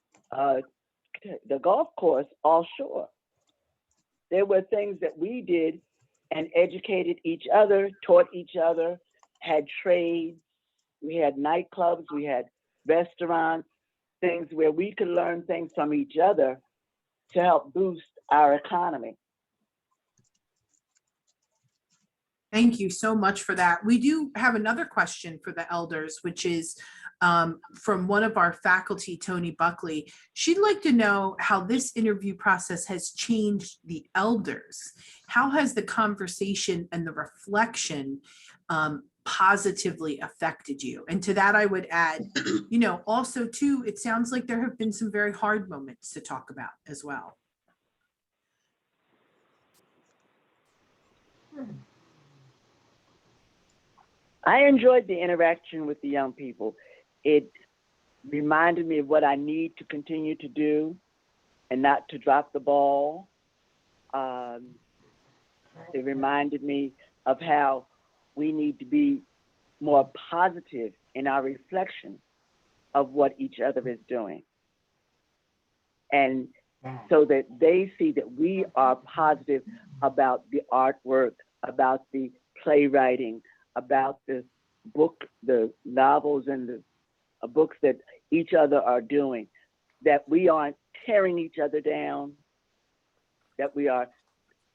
golf course offshore. There were things that we did and educated each other, taught each other, had trades. We had nightclubs, we had restaurants, things where we could learn things from each other to help boost our economy. Thank you so much for that. We do have another question for the elders, which is from one of our faculty, Tony Buckley. She'd like to know how this interview process has changed the elders. How has the conversation and the reflection positively affected you? And to that, I would add, you know, also too, it sounds like there have been some very hard moments to talk about as well. I enjoyed the interaction with the young people. It reminded me of what I need to continue to do and not to drop the ball. It reminded me of how we need to be more positive in our reflection of what each other is doing. And so that they see that we are positive about the artwork, about the playwriting, about the book, the novels and the books that each other are doing, that we aren't tearing each other down, that we are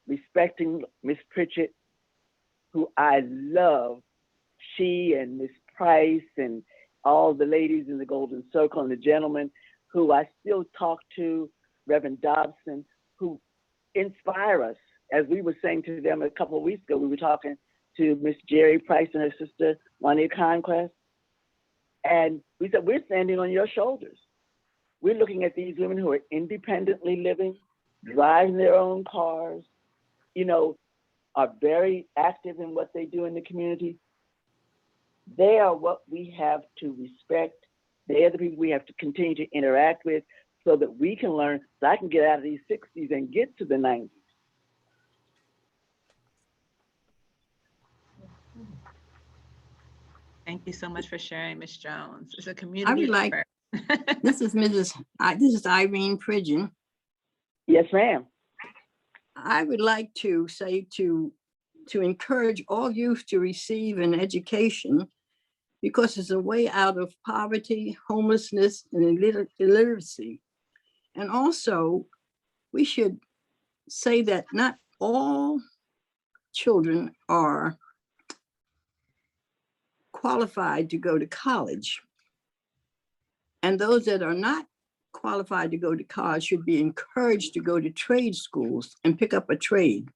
respecting Miss Pridgeon, who I love. She and Miss Price and all the ladies in the Golden Circle and the gentlemen who I still talk to, Reverend Dobson, who inspire us. As we were saying to them a couple of weeks ago, we were talking to Miss Jerry Price and her sister, Juanita Conquest. And we said, we're standing on your shoulders. We're looking at these women who are independently living, driving their own cars, you know, are very active in what they do in the community. They are what we have to respect. They are the people we have to continue to interact with so that we can learn, so I can get out of these 60s and get to the 90s. Thank you so much for sharing, Ms. Jones. It's a I community would like, effort. this is Irene Pridgeon. Yes, ma'am. I would like to say to encourage all youth to receive an education because it's a way out of poverty, homelessness, and illiteracy. And also, we should say that not all children are qualified to go to college. And those that are not qualified to go to college should be encouraged to go to trade schools and pick up a trade,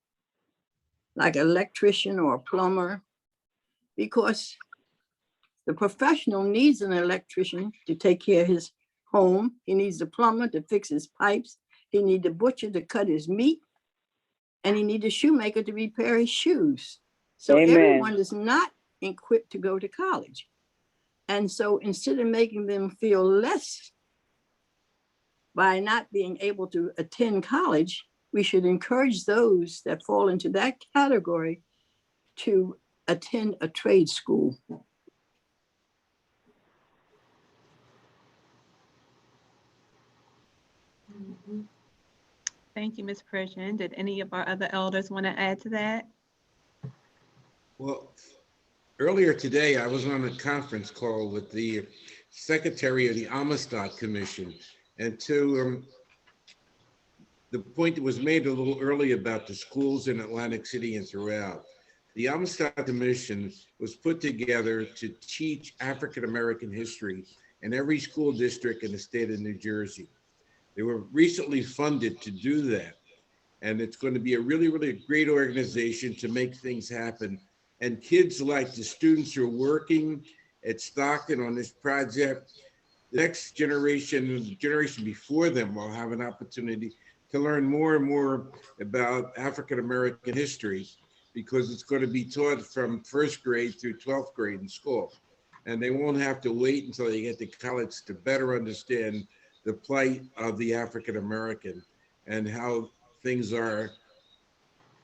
like an electrician or a plumber, because the professional needs an electrician to take care of his home. He needs a plumber to fix his pipes. He needs a butcher to cut his meat. And he needs a shoemaker to repair his shoes. So Amen. Everyone is not equipped to go to college. And so instead of making them feel less by not being able to attend college, we should encourage those that fall into that category to attend a trade school. Thank you, Ms. Pridgeon. Did any of our other elders want to add to that? Well, earlier today, I was on a conference call with the secretary of the Amistad Commission, and to the point that was made a little early about the schools in Atlantic City and throughout, the Amistad Commission was put together to teach African-American history in every school district in the state of New Jersey. They were recently funded to do that. And it's going to be a really, really great organization to make things happen. And kids like the students who are working at Stockton on this project, the next generation and the generation before them will have an opportunity to learn more and more about African-American history, because it's going to be taught from first grade through 12th grade in school. And they won't have to wait until they get to college to better understand the plight of the African-American and how things are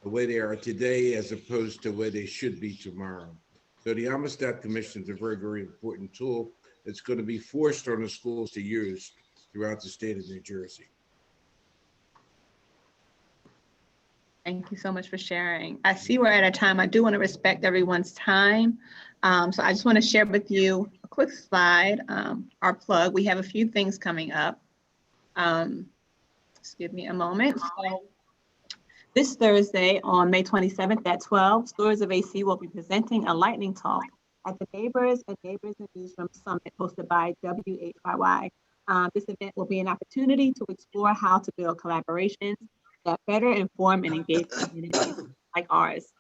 the way they are today as opposed to where they should be tomorrow. So the Amistad Commission is a very, very important tool that's going to be forced on the schools to use throughout the state of New Jersey. Thank you so much for sharing. I see we're at a time. I do want to respect everyone's time. So I just want to share with you a quick slide, our plug. We have a few things coming up. Just give me a moment. So this Thursday on May 27th at 12, Stories of AC will be presenting a lightning talk at the Neighbors and Newsroom Summit hosted by WHYY. This event will be an opportunity to explore how to build collaborations that better inform and engage communities like ours.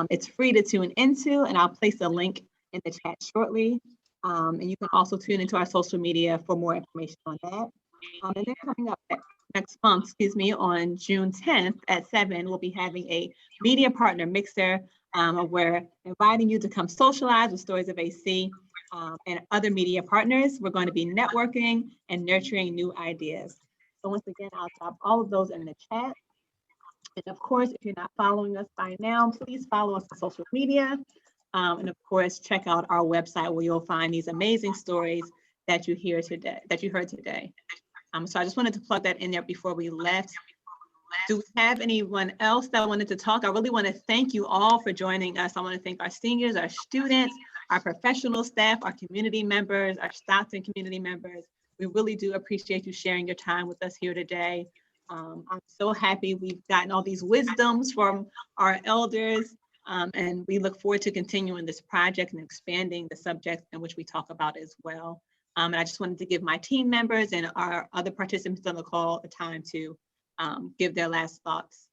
It's free to tune into, and I'll place a link in the chat shortly. And you can also tune into our social media for more information on that. And then coming up next month, on June 10th at 7, we'll be having a media partner mixer. We're inviting you to come socialize with Stories of AC and other media partners. We're going to be networking and nurturing new ideas. So once again, I'll drop all of those in the chat. And of course, if you're not following us by now, please follow us on social media. And of course, check out our website where you'll find these amazing stories that you heard today. So I just wanted to plug that in there before we left. Do we have anyone else that wanted to talk? I really want to thank you all for joining us. I want to thank our seniors, our students, our professional staff, our community members, our Stockton community members. We really do appreciate you sharing your time with us here today. I'm so happy we've gotten all these wisdoms from our elders. And we look forward to continuing this project and expanding the subjects in which we talk about as well. And I just wanted to give my team members and our other participants on the call a time to give their last thoughts.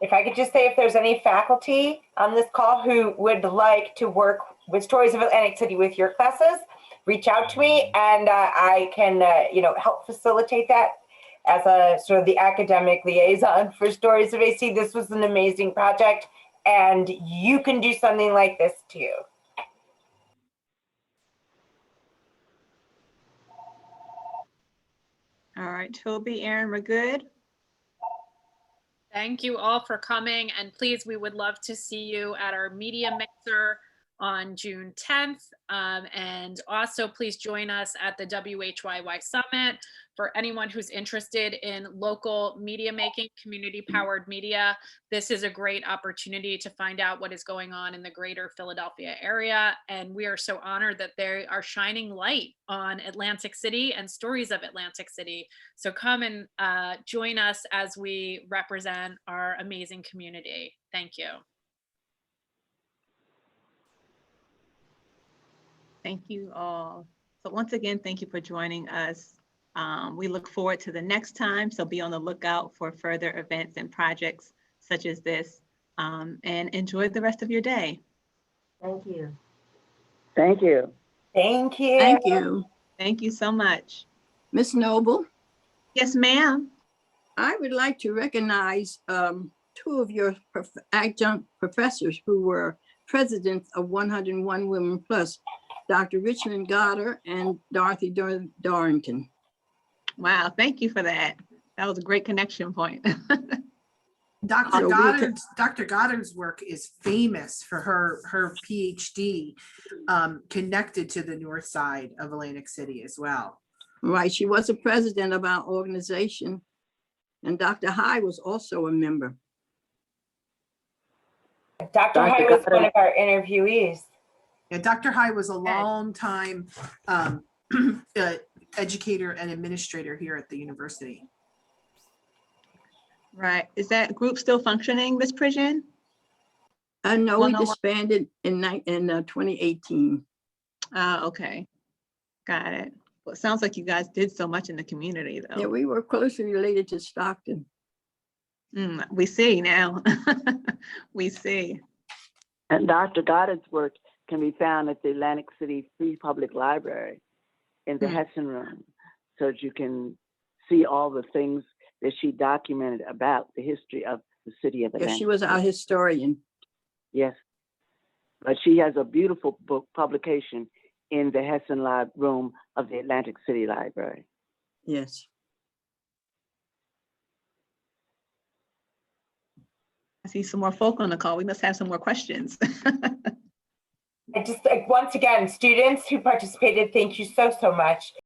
If I could just say, if there's any faculty on this call who would like to work with Stories of Atlantic City with your classes, reach out to me and I can help facilitate that as a sort of the academic liaison for Stories of AC. This was an amazing project and you can do something like this too. All right, Toby, Aaron, we're good. Thank you all for coming, and please, we would love to see you at our media mixer on June 10th. And also please join us at the WHYY Summit. For anyone who's interested in local media making, community powered media, this is a great opportunity to find out what is going on in the greater Philadelphia area. And we are so honored that they are shining light on Atlantic City and stories of Atlantic City. So come and join us as we represent our amazing community. Thank you. Thank you all. So once again, thank you for joining us. We look forward to the next time, so be on the lookout for further events and projects such as this, and enjoy the rest of your day. Thank you. Thank you. Thank you. Thank you. Thank you so much. Ms. Noble? Yes, ma'am. I would like to recognize two of your adjunct professors who were presidents of 101 Women Plus, Dr. Richmond Goddard and Dorothy Dorrington. Wow, thank you for that. That was a great connection point. Dr. Goddard's work is famous for her PhD connected to the north side of Atlantic City as well. Right, she was a president of our organization, and Dr. High was also a member. Dr. High was one of our interviewees. Yeah, Dr. High was a long time educator and administrator here at the university. Right. Is that group still functioning, Ms. Pridgeon? No, we disbanded in 2018. Okay. Got it. Well, it sounds like you guys did so much in the community, though. Yeah, we were closely related to Stockton. We see now. We see. And Dr. Goddard's work can be found at the Atlantic City Free Public Library in the Hessen Room, so that you can see all the things that she documented about the history of the city of Atlantic. Yeah, she was our historian. Yes, but she has a beautiful book publication in the Hessen Room of the Atlantic City Library. Yes. I see some more folk on the call. We must have some more questions. Once again, students who participated, thank you so much.